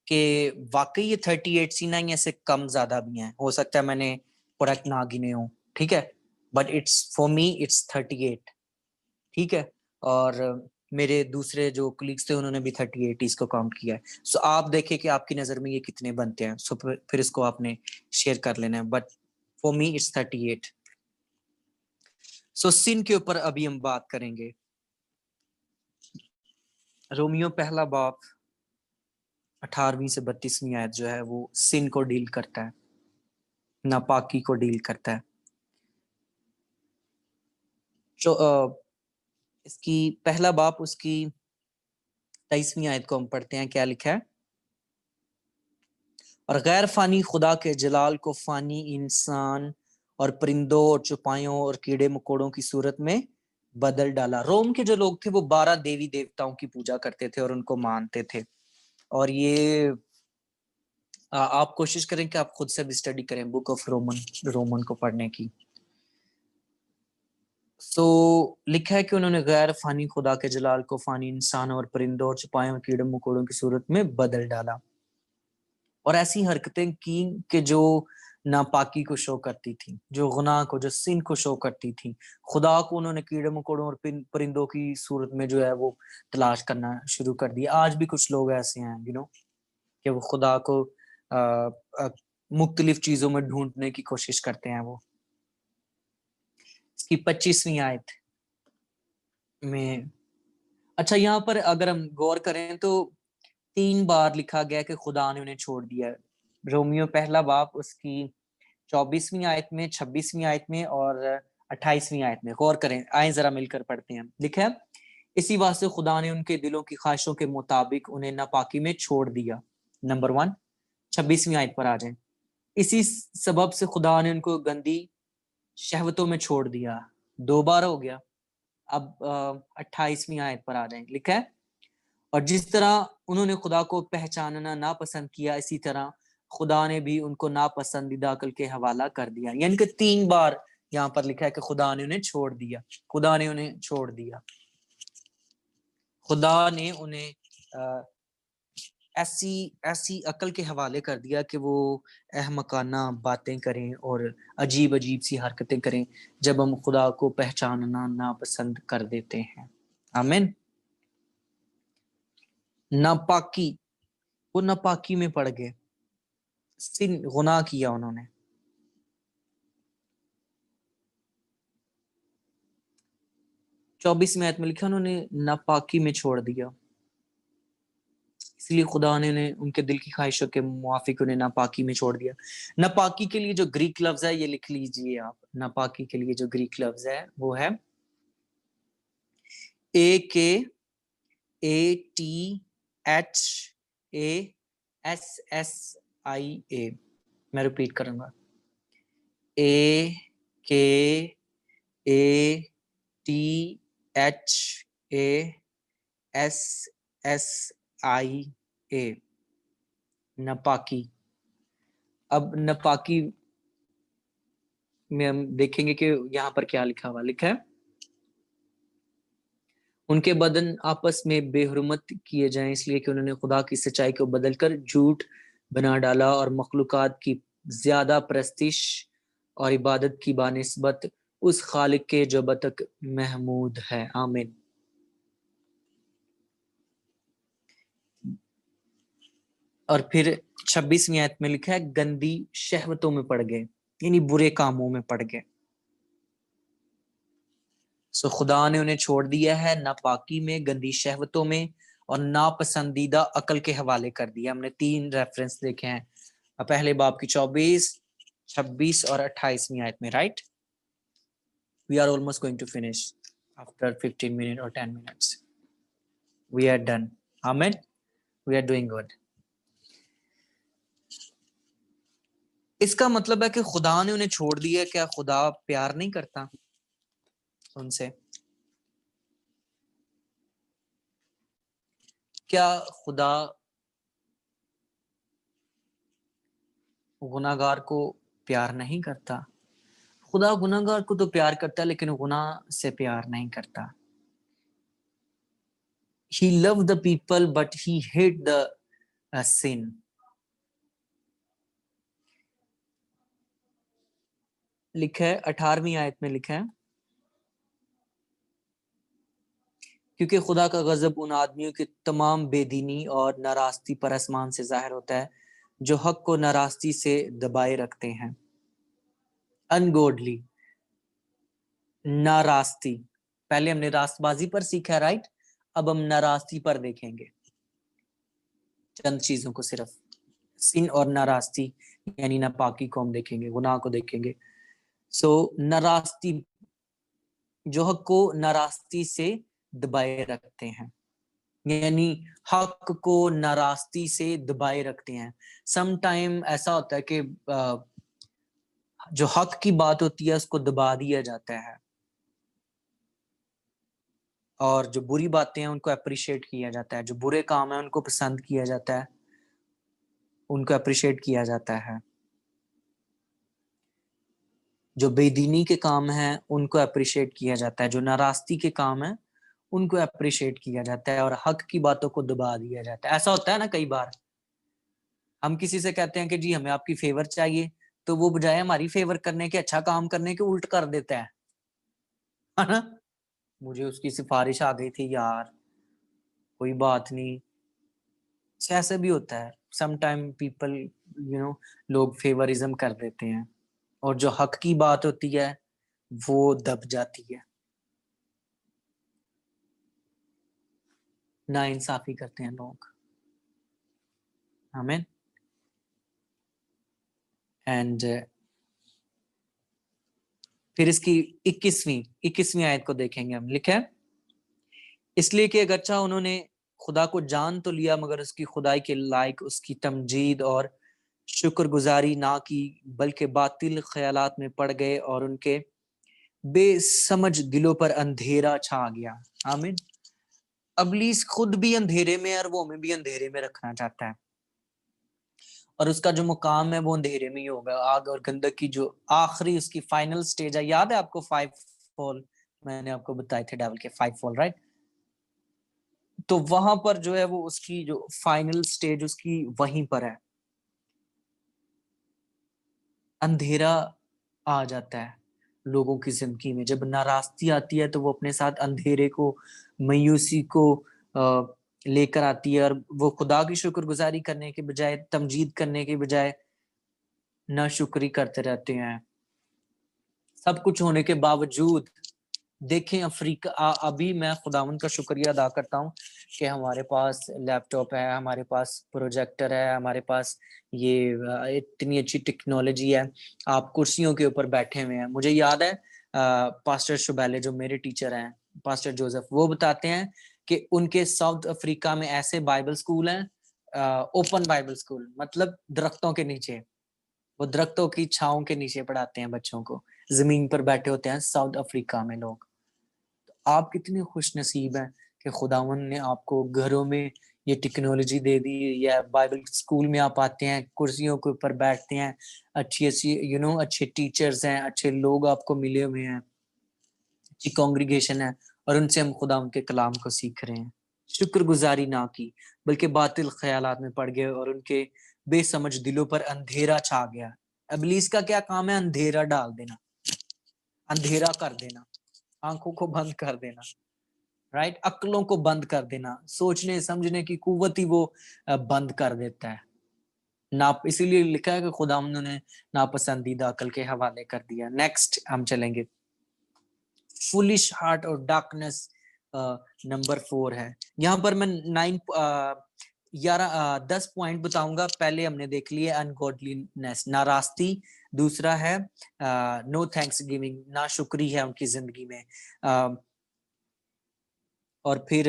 कि वाकई ये 38 सीन है या से कम ज्यादा भी हैं। हो सकता है मैंने करेक्ट ना गिने हो, ठीक है, but it's for me it's 38, ठीक है। और मेरे दूसरे जो कलीग्स थे उन्होंने भी 38 इसको काउंट किया है। सो आप देखें कि आपकी नजर में ये कितने बनते हैं। सो फिर इसको आपने शेयर कर लेना है, बट फॉर मी इट्स 38। सो सिन के ऊपर अभी हम बात करेंगे। रोमियो पहला बाब 18वीं से 32वीं आयत जो है वो सिन को डील करता है, नापाकी को डील करता है। जो इसकी पहला बाप उसकी 23वीं आयत को हम पढ़ते हैं। क्या लिखा है? और गैर फानी खुदा के जलाल को फानी इंसान और परिंदों और चौपाइयों और कीड़े मकोड़ों की सूरत में बदल डाला। रोम के जो लोग थे वो 12 देवी देवताओं की पूजा करते थे और उनको मानते थे। और ये आप कोशिश करें कि आप खुद से भी स्टडी करें बुक ऑफ रोमन को पढ़ने की। सो लिखा है कि उन्होंने गैर फानी खुदा के जलाल को फानी इंसान और परिंदों और चौपाइयों और कीड़े मकोड़ों की सूरत में बदल डाला और ऐसी हरकतें की कि जो नापाकी को शो करती थी, जो गुनाह को, जो सिन को शो करती थी। खुदा को उन्होंने कीड़े मकोड़ों और परिंदों की सूरत में जो है वो तलाश करना शुरू कर दिया। आज भी कुछ लोग ऐसे हैं कि वो खुदा को मुख्तलिफ चीजों में ढूंढने की कोशिश करते हैं। वो इसकी 25वीं आयत में, अच्छा यहाँ पर अगर हम गौर करें तो 3 बार लिखा गया कि खुदा ने उन्हें छोड़ दिया। रोमियो पहला बाप उसकी 24वीं आयत में, 26वीं आयत में और 28वीं आयत में। गौर करें, आए जरा मिलकर पढ़ते हैं। लिखा है, इसी वास्ते खुदा ने उनके दिलों की ख्वाहिशों के मुताबिक उन्हें नापाकी में छोड़ दिया। नंबर 1। 26वीं आयत पर आ जाए। इसी सबब से खुदा ने उनको गंदी शहवतों में छोड़ दिया। 2 बार हो गया। अब 28वीं आयत पर आ जाए। लिखा है, और जिस तरह उन्होंने खुदा को पहचानना नापसंद किया, इसी तरह खुदा ने भी उनको नापसंदीदा अकल के हवाला कर दिया। यानी कि 3 बार यहाँ पर लिखा है कि खुदा ने उन्हें छोड़ दिया। खुदा ने उन्हें छोड़ दिया। खुदा ने उन्हें ऐसी ऐसी अकल के हवाले कर दिया कि वो अहमकाना बातें करें और अजीब अजीब सी हरकतें करें जब हम खुदा को पहचानना नापसंद कर देते हैं। आमीन। नापाकी, वो नापाकी में पड़ गए, सिन गुनाह किया उन्होंने। चौबीस में आयत में लिखा उन्होंने नापाकी में छोड़ दिया, इसलिए खुदा ने उन्हें उनके दिल की ख्वाहिशों के मुआफिक उन्हें नापाकी में छोड़ दिया। नापाकी के लिए जो ग्रीक लफ्ज है ये लिख लीजिए आप। नापाकी के लिए जो ग्रीक लफ्ज है वो है AKATHASSIA। मैं रिपीट करूंगा, AKATHASSIA, नापाकी। अब नापाकी में हम देखेंगे कि यहाँ पर क्या लिखा हुआ। लिखा है, उनके बदन आपस में बेहुरमत किए जाएं, इसलिए कि उन्होंने खुदा की सच्चाई को बदलकर झूठ बना डाला और मखलूकात की ज्यादा प्रस्तिश और इबादत की बानिस्बत उस खालिक के जो बतक महमूद है। आमीन। और फिर 26वीं आयत में लिखा है, गंदी शहवतों में पड़ गए, यानी बुरे कामों में पड़ गए। सो खुदा ने उन्हें छोड़ दिया है नापाकी में, गंदी शहवतों में और नापसंदीदा अकल के हवाले कर दिया। हमने 3 रेफरेंस देखे हैं, पहले बाब की 24, 26 और 28वीं आयत में। Right, we are almost going to finish after 15 minute और 10 मिनट्स। We are done. आमीन। We are doing good. इसका मतलब है कि खुदा ने उन्हें छोड़ दिया। क्या खुदा प्यार नहीं करता उनसे? क्या खुदा गुनाहगार को प्यार नहीं करता? खुदा गुनाहगार को तो प्यार करता है, लेकिन गुनाह से प्यार नहीं करता। He loved the people, but he hate the sin. लिखा है 18वीं आयत में, लिखा है, क्योंकि खुदा का गजब उन आदमियों की तमाम बेदीनी और नाराजगी पर आसमान से जाहिर होता है जो हक को नाराजगी से दबाए रखते हैं। अनगॉडली, नाराजगी, पहले हमने रास्तबाजी पर सीखा, राइट? अब हम नाराजगी पर देखेंगे चंद चीजों को, सिर्फ सिन और नाराजगी यानी नापाकी को हम देखेंगे, गुनाह को देखेंगे। सो नाराजगी, जो हक को नाराजगी से दबाए रखते हैं, यानी हक को नाराजगी से दबाए रखते हैं। सम टाइम ऐसा होता है कि जो हक की बात होती है उसको दबा दिया जाता है, और जो बुरी बातें हैं उनको अप्रिशिएट किया जाता है, जो बुरे काम है उनको पसंद किया जाता है, उनको अप्रिशिएट किया जाता है। जो बेदीनी के काम हैं उनको अप्रिशिएट किया जाता है, जो नाराजगी के काम है उनको अप्रिशिएट किया जाता है, और हक की बातों को दबा दिया जाता है। ऐसा होता है ना, कई बार हम किसी से कहते हैं कि जी हमें आपकी फेवर चाहिए, तो वो बजाय हमारी फेवर करने के, अच्छा काम करने के, उल्ट कर देता है ना? मुझे उसकी सिफारिश आ गई थी यार, कोई बात नहीं। ऐसे भी होता है सम टाइम, पीपल लोग फेवरिज्म कर देते हैं, और जो हक की बात होती है वो दब जाती है, ना इंसाफी करते हैं लोग। आमीन। एंड फिर इसकी 21वीं आयत को देखेंगे हम। लिखा है, इसलिए कि अगरचा उन्होंने खुदा को जान तो लिया मगर उसकी खुदाई के लायक उसकी तमजीद और शुक्रगुजारी ना की, बल्कि बातिल ख्यालात में पड़ गए और उनके बेसमझ दिलों पर अंधेरा छा गया। आमीन। अबलीस खुद भी अंधेरे में है और वो हमें भी अंधेरे में रखना चाहता है, और उसका जो मुकाम है वो अंधेरे में ही होगा। आग और गंधक की जो आखिरी उसकी फाइनल स्टेज है, याद है आपको 5 फॉल, मैंने आपको बताए थे डेविल के 5 फॉल, राइट? तो वहां पर जो है वो उसकी जो फाइनल स्टेज उसकी वहीं पर है, अंधेरा आ जाता है लोगों की जिंदगी में। जब नाराजगी आती है तो वो अपने साथ अंधेरे को, मायूसी को लेकर आती है, और वो खुदा की शुक्रगुजारी करने के बजाय, तमजीद करने के बजाय नाशुक्री करते रहते हैं। सब कुछ होने के बावजूद देखें अफ्रीका, अभी मैं खुदावंद का शुक्रिया अदा करता हूँ कि हमारे पास लैपटॉप है, हमारे पास प्रोजेक्टर है, हमारे पास ये इतनी अच्छी टेक्नोलॉजी है। आप कुर्सियों के ऊपर बैठे हुए हैं। मुझे याद है पास्टर शुबैले जो मेरे टीचर हैं, पास्टर जोसेफ, वो बताते हैं कि उनके साउथ अफ्रीका में ऐसे बाइबल स्कूल हैं, ओपन बाइबल स्कूल, मतलब दरख्तों के नीचे, वो दरख्तों की छांव के नीचे पढ़ाते हैं बच्चों को, जमीन पर बैठे होते हैं साउथ अफ्रीका में लोग। आप कितनी खुश नसीब हैं कि खुदावन ने आपको घरों में ये टेक्नोलॉजी दे दी, या बाइबल स्कूल में आप आते हैं, कुर्सियों के ऊपर बैठते हैं, अच्छी अच्छी अच्छे टीचर्स हैं, अच्छे लोग आपको मिले हुए हैं, अच्छी कॉन्ग्रीगेशन है, और उनसे हम खुदा उनके कलाम को सीख रहे हैं। शुक्रगुजारी ना की, बल्कि बातिल ख्यालात में पड़ गए और उनके बेसमझ दिलों पर अंधेरा छा गया। इब्लीस का क्या काम है? अंधेरा डाल देना, अंधेरा कर देना, आंखों को बंद कर देना, राइट? अक्लों को बंद कर देना, सोचने समझने की कुव्वत ही वो बंद कर देता है। ना, इसीलिए लिखा है कि खुदा ने नापसंदीदा अकल के हवाले कर दिया। नेक्स्ट हम चलेंगे, फुलिश हार्ट और डार्कनेस नंबर 4 है। यहाँ पर मैं 10 पॉइंट बताऊंगा। पहले हमने देख लिए अनगॉडलीनेस, नाराजगी। दूसरा है नो थैंक्स गिविंग, ना शुक्री है उनकी जिंदगी में। और फिर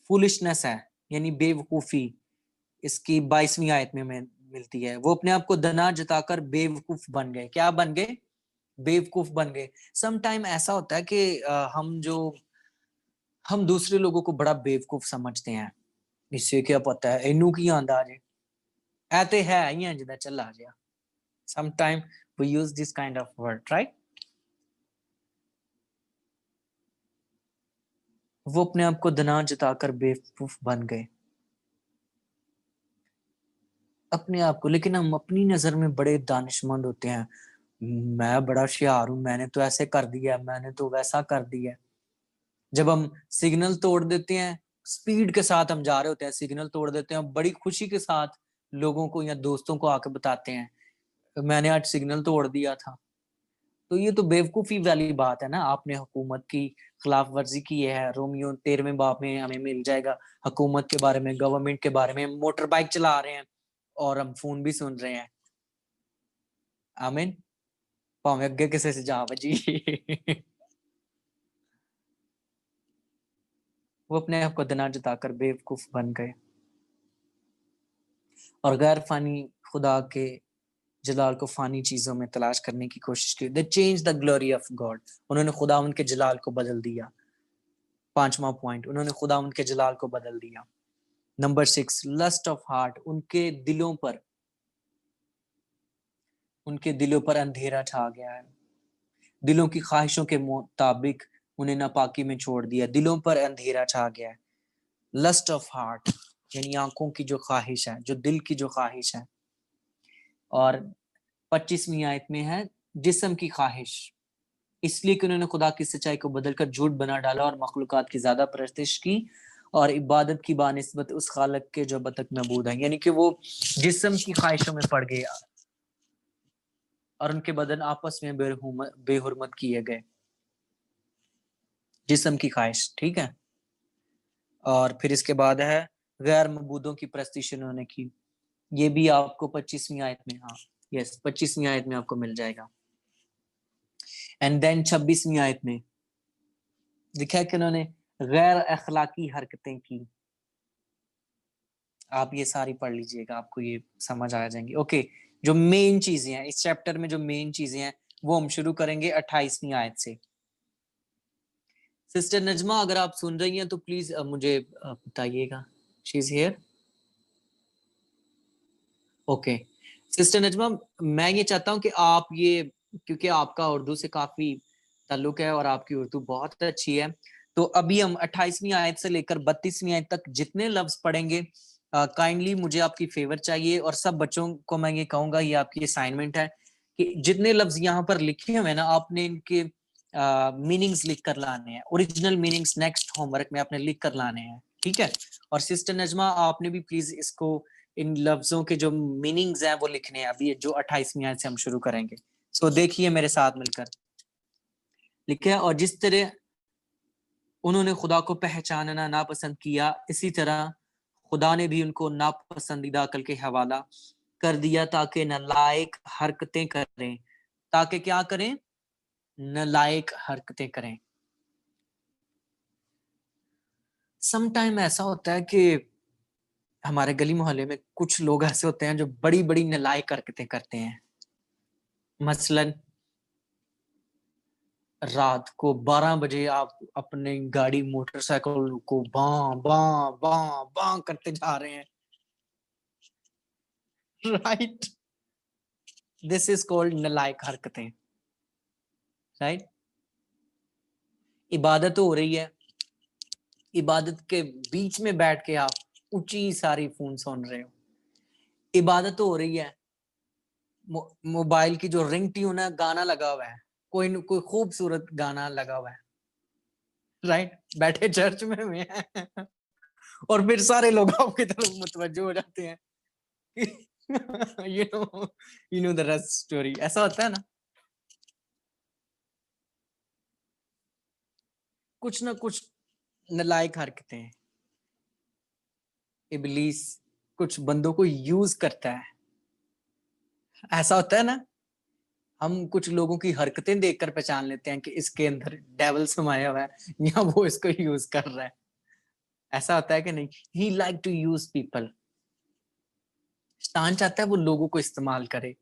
फुलिशनेस है, यानी बेवकूफी, इसकी 22वीं आयत में मिलती है। वो अपने आप को दना जताकर बेवकूफ बन गए। क्या बन गए? बेवकूफ बन गए। सम टाइम ऐसा होता है कि हम दूसरे लोगों को बड़ा बेवकूफ समझते हैं। इससे क्या पता है, इनू की आंदा जे ऐते है ही जिदा चला गया। Some time we use this kind of word, right? वो अपने आप को दना जताकर बेवकूफ बन गए अपने आप को, लेकिन हम अपनी नजर में बड़े दानिशमंद होते हैं। मैं बड़ा होशियार हूं, मैंने तो ऐसे कर दिया, मैंने तो वैसा कर दिया। जब हम सिग्नल तोड़ देते हैं, स्पीड के साथ हम जा रहे होते हैं, सिग्नल तोड़ देते हैं, बड़ी खुशी के साथ लोगों को या दोस्तों को आके बताते हैं मैंने आज सिग्नल तोड़ दिया था। तो ये तो बेवकूफी वाली बात है ना, आपने हुकूमत की खिलाफ वर्जी की है। रोमियो 13वें बाब में हमें मिल जाएगा हुकूमत के बारे में, गवर्नमेंट के बारे में। मोटर बाइक चला रहे हैं और हम फोन भी सुन रहे हैं। आमीन। भावें अगे किसी से जा वजी वो अपने आप को दना जताकर बेवकूफ बन गए और गैर फानी खुदा के जलाल को फानी चीजों में तलाश करने की कोशिश की। दे change the glory of God. उन्होंने खुदावंद के जलाल को बदल दिया। 5वां पॉइंट, उन्होंने खुदावंद के जलाल को बदल दिया। Number 6, lust of heart. उनके दिलों पर अंधेरा छा गया है। दिलों की ख्वाहिशों के मुताबिक उन्हें नापाकी में छोड़ दिया। दिलों पर अंधेरा छा गया है। लस्ट ऑफ हार्ट यानी आंखों की जो ख्वाहिश है, जो दिल की जो ख्वाहिश है। और 25वीं आयत में है जिस्म की ख्वाहिश, इसलिए कि उन्होंने खुदा की सच्चाई को बदलकर झूठ बना डाला और मखलूकात की ज्यादा परस्तिश की और इबादत की बानिस्बत उस खालक के जो अब तक मबूद है। यानी कि वो जिस्म की ख्वाहिशों में पड़ गए और उनके बदन आपस में बेहुरमत किए गए। जिस्म की ख्वाहिश, ठीक है। और फिर इसके बाद है गैर मबूदों की प्रस्तिश उन्होंने की। ये भी आपको 25वीं आयत में, हाँ यस 25वीं आयत में आपको मिल जाएगा। एंड देन 26वीं आयत में लिखा है कि उन्होंने गैर अखलाकी हरकतें की। आप ये सारी पढ़ लीजिएगा, आपको ये समझ आ जाएंगी। ओके, जो मेन चीजें हैं इस चैप्टर में, जो मेन चीजें हैं वो हम शुरू करेंगे 28वीं आयत से। सिस्टर नजमा अगर आप सुन रही हैं तो प्लीज मुझे बताइएगा। She is here. Okay sister Najma, मैं ये चाहता हूँ कि आप ये, क्योंकि आपका उर्दू से काफी ताल्लुक है और आपकी उर्दू बहुत अच्छी है, तो अभी हम 28वीं आयत से लेकर 32वीं आयत तक जितने लफ्ज पढ़ेंगे, काइंडली मुझे आपकी फेवर चाहिए। और सब बच्चों को मैं ये कहूंगा, ये आपकी असाइनमेंट है कि जितने लफ्ज यहाँ पर लिखे हुए हैं ना, आपने इनके मीनिंग्स लिख कर लाने हैं। ओरिजिनल मीनिंग्स नेक्स्ट होमवर्क में आपने लिख कर लाने हैं, ठीक है। और सिस्टर नजमा आपने भी प्लीज इसको, इन लफ्जों के जो मीनिंग्स हैं वो लिखने हैं अभी, जो 28वीं आयत से हम शुरू करेंगे। सो देखिए मेरे साथ मिलकर। लिखा है, और जिस तरह उन्होंने खुदा को पहचानना नापसंद किया, इसी तरह खुदा ने भी उनको नापसंदीदा अकल के हवाला कर दिया ताकि नालायक हरकतें करें। ताकि क्या करें? नालायक हरकतें करें। समटाइम ऐसा होता है कि हमारे गली मोहल्ले में कुछ लोग ऐसे होते हैं जो बड़ी बड़ी नालायक हरकतें करते हैं। मसलन रात को 12 बजे आप अपने गाड़ी मोटरसाइकिल को बां बां बां बां करते जा रहे हैं, राइट। दिस इज कॉल्ड नालायक हरकतें, राइट। इबादत हो रही है, इबादत के बीच में बैठ के आप ऊंची सारी फोन सुन रहे हो। इबादत हो रही है, मोबाइल की जो रिंग ट्यून है, गाना लगा हुआ है, कोई न कोई खूबसूरत गाना लगा हुआ है, राइट। बैठे चर्च में हुए हैं और फिर सारे लोग आपकी तरफ मुतवज्जो हो जाते हैं। You know the rest story. ऐसा होता है ना, कुछ ना कुछ नालायक हरकतें इबलीस कुछ बंदों को यूज करता है। ऐसा होता है ना, हम कुछ लोगों की हरकतें देखकर पहचान लेते हैं कि इसके अंदर डेविल समाया हुआ है या वो इसको यूज कर रहा है। ऐसा होता है कि नहीं? ही लाइक टू यूज पीपल। शैतान चाहता है वो लोगों को इस्तेमाल करे।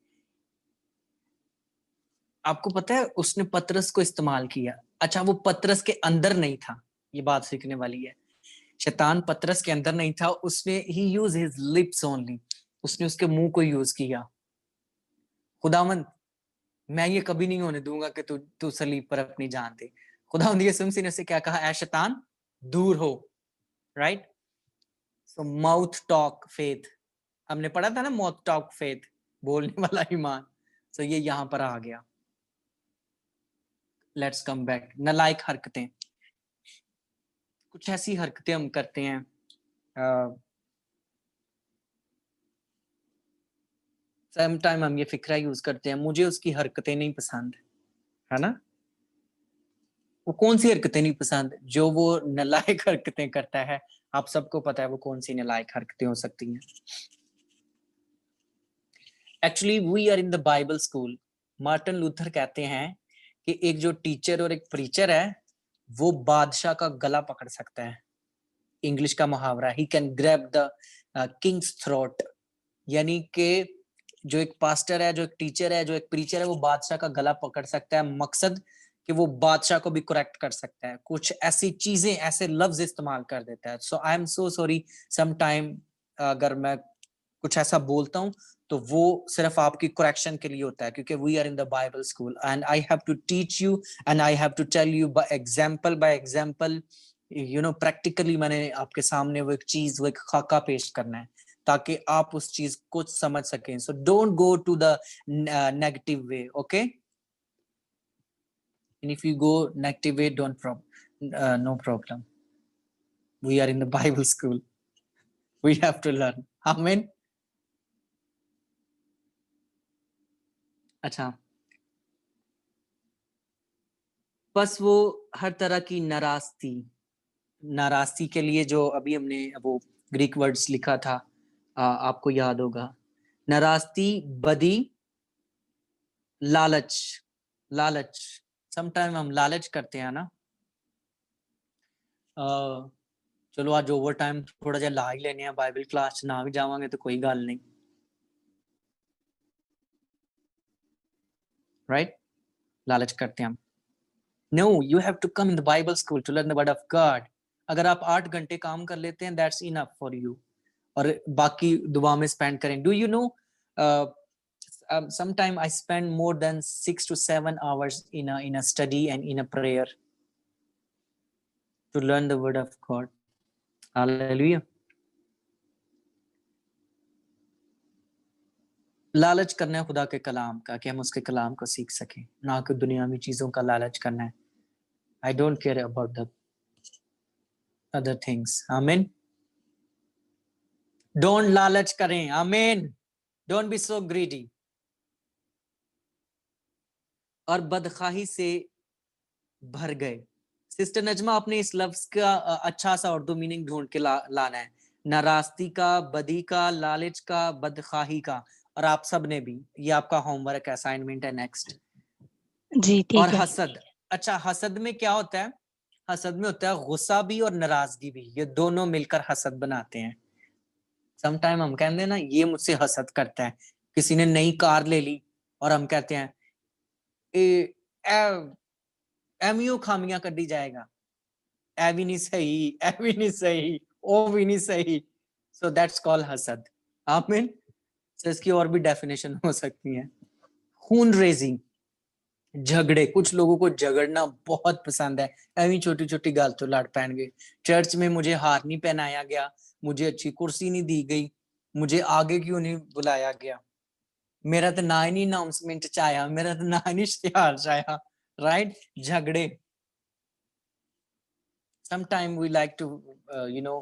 आपको पता है उसने पतरस को इस्तेमाल किया। अच्छा, वो पतरस के अंदर नहीं था, ये बात सीखने वाली है। शैतान पतरस के अंदर नहीं था, उसने ही यूज हिज लिप्स ओनली, उसने उसके मुंह को यूज किया। खुदावंद, मैं ये कभी नहीं होने दूंगा कि तू तू सलीब पर अपनी जान दे। खुदावंद यीशु मसीह ने उसे क्या कहा? ऐ शैतान दूर हो, राइट। सो माउथ टॉक फेथ, हमने पढ़ा था ना, माउथ टॉक फेथ, बोलने वाला ईमान। सो ये यहां पर आ गया। Let's come back. नालायक हरकतें, कुछ ऐसी हरकतें हम करते हैं, सम टाइम हम ये फिक्रा यूज करते हैं, मुझे उसकी हरकतें नहीं पसंद, है ना। वो कौन सी हरकतें नहीं पसंद? जो वो नालायक हरकतें करता है। आप सबको पता है वो कौन सी नालायक हरकतें हो सकती हैं। Actually we are in the Bible school. Martin Luther कहते हैं कि एक जो टीचर और एक प्रीचर है वो बादशाह का गला पकड़ सकता है। इंग्लिश का मुहावरा, he can grab the Kings throat, यानी कि जो एक पास्टर है, जो एक टीचर है, जो एक प्रीचर है, वो बादशाह का गला पकड़ सकता है। मकसद कि वो बादशाह को भी करेक्ट कर सकता है, कुछ ऐसी चीजें, ऐसे लफ्ज इस्तेमाल कर देता है। So I am so sorry, some time अगर मैं कुछ ऐसा बोलता हूँ तो वो सिर्फ आपकी करेक्शन के लिए होता है, क्योंकि we are in the Bible school and I have to teach you and I have to tell you by example, you know, practically मैंने आपके सामने वो एक चीज, वो एक खाका पेश करना है ताकि आप उस चीज को समझ सकें। So don't go to the negative way, okay. And if you go negative way, don't no problem, we are in the Bible school, we have to learn, आमीन। अच्छा, बस वो हर तरह की नाराजगी के लिए जो अभी हमने वो ग्रीक वर्ड्स लिखा था, आपको याद होगा, नाराजगी, बदी, लालच। लालच, समटाइम हम लालच करते हैं ना, चलो आज ओवर टाइम थोड़ा जा ला ही लेने हैं, बाइबल क्लास ना भी जावांगे तो कोई गल नहीं, राइट। लालच करते हैं हम। No, you have to come in the Bible school to learn the word of God. अगर आप 8 घंटे काम कर लेते हैं, दैट्स इनफ फॉर यू, और बाकी दुआ में स्पेंड करें। Do you know, sometime I spend more than 6 to 7 hours in a study and in a prayer to learn the word of God. Hallelujah. लालच करना है खुदा के कलाम का कि हम उसके कलाम को सीख सकें, ना कि दुनियावी चीजों का लालच करना है। I don't care about the other things. Amen. Don't लालच करें। Amen. Don't be so greedy. और बदखाही से भर गए। सिस्टर नजमा, आपने इस लफ्ज का अच्छा सा उर्दू मीनिंग ढूंढ के लाना है। नाराजगी का, बदी का, लालच का, बदखाही का, और आप सब ने भी, ये आपका होमवर्क असाइनमेंट है नेक्स्ट। जी ठीक और है। हसद, अच्छा हसद में क्या होता है? हसद में होता है गुस्सा भी और नाराजगी भी, ये दोनों मिलकर हसद बनाते हैं। समटाइम हम कहते हैं ना, ये मुझसे हसद करता है। किसी ने नई कार ले ली और हम कहते हैं एमियो खामियां कड्डी जाएगा, ए भी नहीं सही, ए भी नहीं सही, ओ भी नहीं सही। सो दैट्स कॉल्ड हसद। आमीन। सो इसकी और भी डेफिनेशन हो सकती है। खून रेजी, झगड़े, कुछ लोगों को झगड़ना बहुत पसंद है। ऐवी छोटी छोटी गल तो लड़ पैणगे। चर्च में मुझे हार नहीं पहनाया गया, मुझे अच्छी कुर्सी नहीं दी गई, मुझे आगे क्यों नहीं बुलाया गया, मेरा तो ना ही नहीं अनाउंसमेंट च आया, मेरा तो ना ही नहीं इश्तिहार च आया, राइट। झगड़े, sometime we like to you know,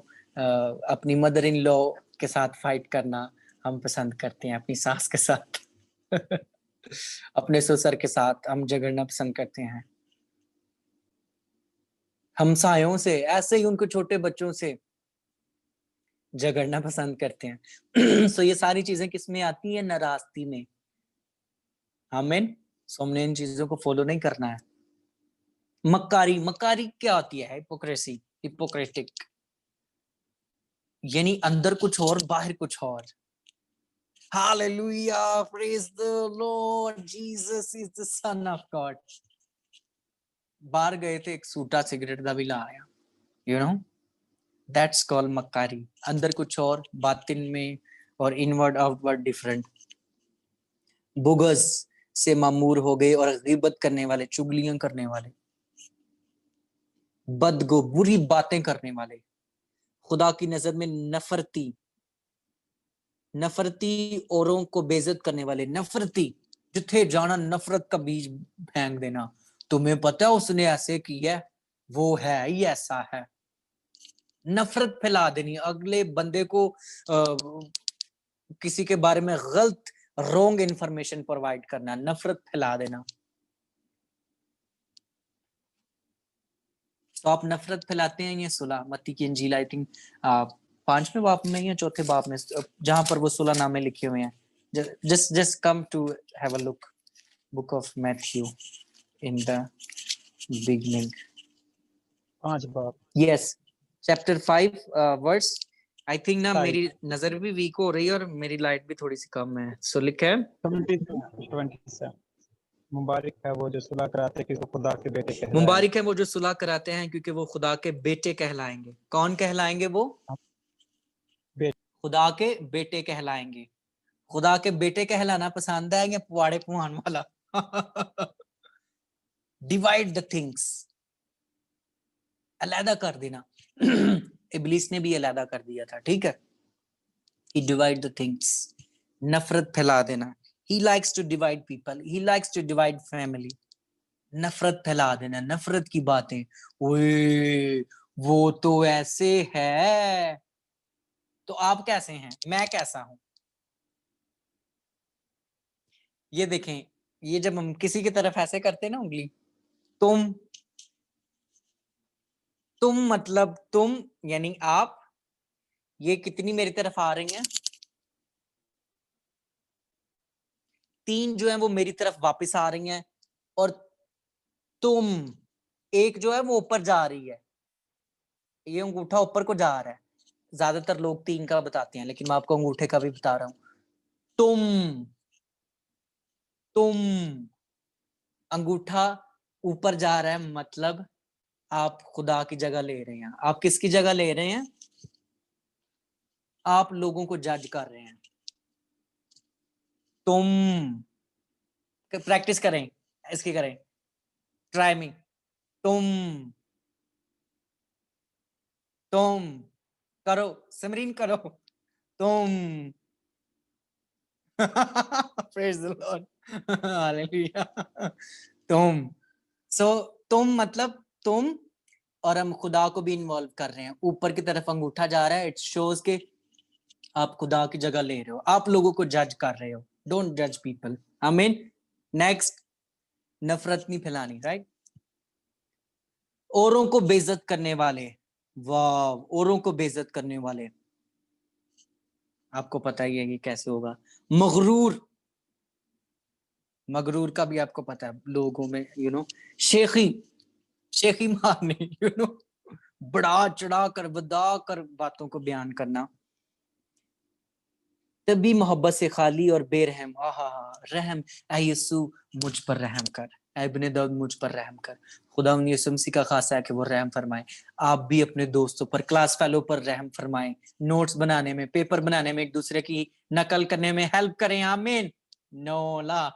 अपनी मदर इन लॉ के साथ फाइट करना हम पसंद करते हैं, अपनी सास के साथ अपने ससुर के साथ हम झगड़ना पसंद करते हैं। हमसायों से, ऐसे ही उनको छोटे बच्चों से झगड़ना पसंद करते हैं। सो ये सारी चीजें किस में आती हैं? नाराजगी में। आमीन। सो हमने इन चीजों को फॉलो नहीं करना है। मक्कारी, मक्कारी क्या होती है? हिपोक्रेसी, हिपोक्रेटिक, यानी अंदर कुछ और बाहर कुछ और। Hallelujah, praise the Lord, Jesus is the son of God. बाहर गए थे, एक सूटा सिगरेट दा भी ला आया, यू नो, दैट्स कॉल्ड मक्कारी। अंदर कुछ और, बातिन में और इनवर्ड आउटवर्ड डिफरेंट। बुगज से मामूर हो गए और गीबत करने वाले, चुगलियां करने वाले, बदगो, बुरी बातें करने वाले, खुदा की नजर में नफरती, नफरती औरों को बेइज्जत करने वाले, नफरती, जिथे जाना नफरत का बीज फेंक देना। तुम्हें पता है उसने ऐसे किया, वो है ही ऐसा है, नफरत फैला देनी, अगले बंदे को किसी के बारे में गलत रॉन्ग इंफॉर्मेशन प्रोवाइड करना, नफरत फैला देना। तो आप नफरत फैलाते हैं ये सुलह। मत्ती की इंजील आई थिंक 5वें बाब में या 4थे बाब में, जहां पर वो सुलह नामे लिखे हुए हैं। just come to have a look, book of Matthew in the beginning. 5 बाब, yes, chapter 5 verse I think ना 5 मेरी नजर भी वीक हो रही है और मेरी लाइट भी थोड़ी सी कम है। सो लिखा है 27 मुबारक है वो जो सुलह कराते हैं, क्योंकि खुदा के बेटे कहलाए। मुबारक है वो जो सुलह कराते हैं, क्योंकि वो खुदा के बेटे कहलाएंगे। कौन कहलाएंगे? वो खुदा के बेटे कहलाएंगे। खुदा के बेटे कहलाना पसंद है या पुआड़े पुआन वाला? डिवाइड द थिंग्स, अलहदा कर देना। इब्लीस ने भी अलहदा कर दिया था, ठीक है। He divide the things, नफरत फैला देना। He likes to divide people, he likes to divide family, नफरत फैला देना, नफरत की बातें। ओए वो तो ऐसे है, तो आप कैसे हैं, मैं कैसा हूं? ये देखें, ये जब हम किसी की तरफ ऐसे करते हैं ना उंगली, तुम मतलब तुम यानी आप, ये कितनी मेरी तरफ आ रही हैं? 3 जो है वो मेरी तरफ वापस आ रही हैं, और तुम एक जो है वो ऊपर जा रही है। ये अंगूठा ऊपर को जा रहा है। ज्यादातर लोग 3 का बताते हैं, लेकिन मैं आपको अंगूठे का भी बता रहा हूं। तुम अंगूठा ऊपर जा रहा है, मतलब आप खुदा की जगह ले रहे हैं। आप किसकी जगह ले रहे हैं? आप लोगों को जज कर रहे हैं। तुम प्रैक्टिस करें, इसकी करें, ट्राई मी। तुम करो, सिमरीन करो, तुम। Praise the Lord. Hallelujah. तुम मतलब तुम, और हम खुदा को भी इन्वॉल्व कर रहे हैं। ऊपर की तरफ अंगूठा जा रहा है, इट शोज के आप खुदा की जगह ले रहे हो, आप लोगों को जज कर रहे हो। डोंट जज पीपल। आमीन। नेक्स्ट, नफरत नहीं फैलानी, राइट। औरों को बेइज्जत करने वाले, वाह, औरों को बेइज्जत करने वाले, आपको पता ही है कि कैसे होगा। मगरूर का भी आपको पता है, लोगों में शेखी मारने, बढ़ा चढ़ा कर बदा कर बातों को बयान करना। तभी मोहब्बत से खाली और बेरहम, रहम, ऐ यीशु मुझ पर रहम कर, ऐ इब्ने दाऊद मुझ पर रहम कर। खुदा यीशु मसीह का खासा है कि वो रहम फरमाए। आप भी अपने दोस्तों पर, क्लास फेलो पर रहम फरमाएं। नोट्स बनाने में, पेपर बनाने में, एक दूसरे की नकल करने में हेल्प करें। आमीन। नोला।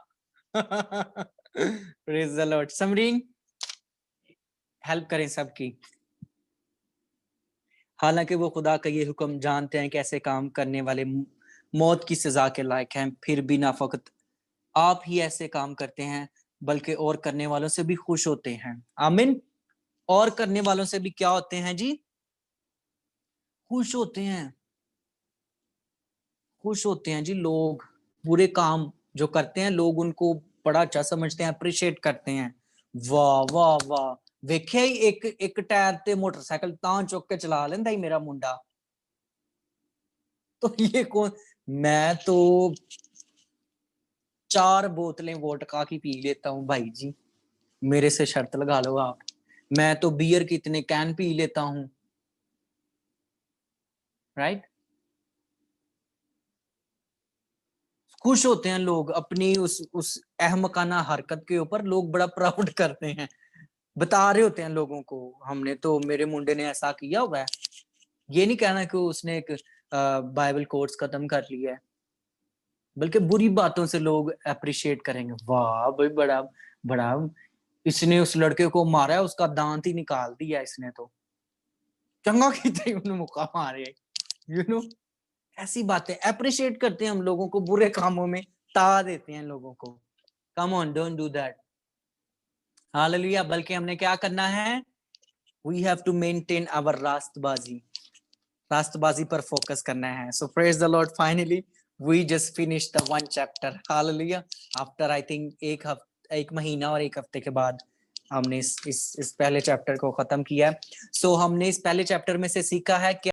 Praise the Lord. Samreen, help करें सबकी। हालांकि वो खुदा का ये हुक्म जानते हैं कि ऐसे काम करने वाले मौत की सजा के लायक हैं, फिर भी ना फकत आप ही ऐसे काम करते हैं, बल्कि और करने वालों से भी खुश होते हैं। आमीन। और करने वालों से भी क्या होते हैं जी? खुश होते हैं। खुश होते हैं जी। लोग बुरे काम जो करते हैं, लोग उनको बड़ा अच्छा समझते हैं, अप्रिशिएट करते हैं। वाह वाह वाह, वेख्या ही एक टायर ते मोटरसाइकिल तां चुक के चला लेंदा ही मेरा मुंडा। तो ये कौन? मैं तो 4 बोतलें वोडका की पी लेता हूँ भाई जी, मेरे से शर्त लगा लो आप। मैं तो बियर की इतने कैन पी लेता हूँ, राइट। खुश होते हैं लोग अपनी उस अहमकाना हरकत के ऊपर, लोग बड़ा प्राउड करते हैं, बता रहे होते हैं लोगों को, हमने तो, मेरे मुंडे ने ऐसा किया हुआ है। ये नहीं कहना कि उसने एक बाइबल कोर्स खत्म कर लिया है, बल्कि बुरी बातों से लोग अप्रिशिएट करेंगे। वाह भाई, बड़ा बड़ा इसने उस लड़के को मारा है, उसका दांत ही निकाल दिया इसने, तो चंगा कितने उन्हें मुक्का मारे, ऐसी बातें अप्रिशिएट करते हैं हम लोगों को, बुरे कामों में ता देते हैं लोगों को। Come on, don't do that. Hallelujah. बल्कि हमने क्या करना है? We have to maintain our रास्तबाजी। रास्तबाजी पर फोकस करना है. So praise the Lord, finally we just finished the one chapter. Hallelujah. After I think एक महीना और एक हफ्ते के बाद हमने इस पहले चैप्टर को खत्म किया है. So हमने इस पहले चैप्टर में से सीखा है कि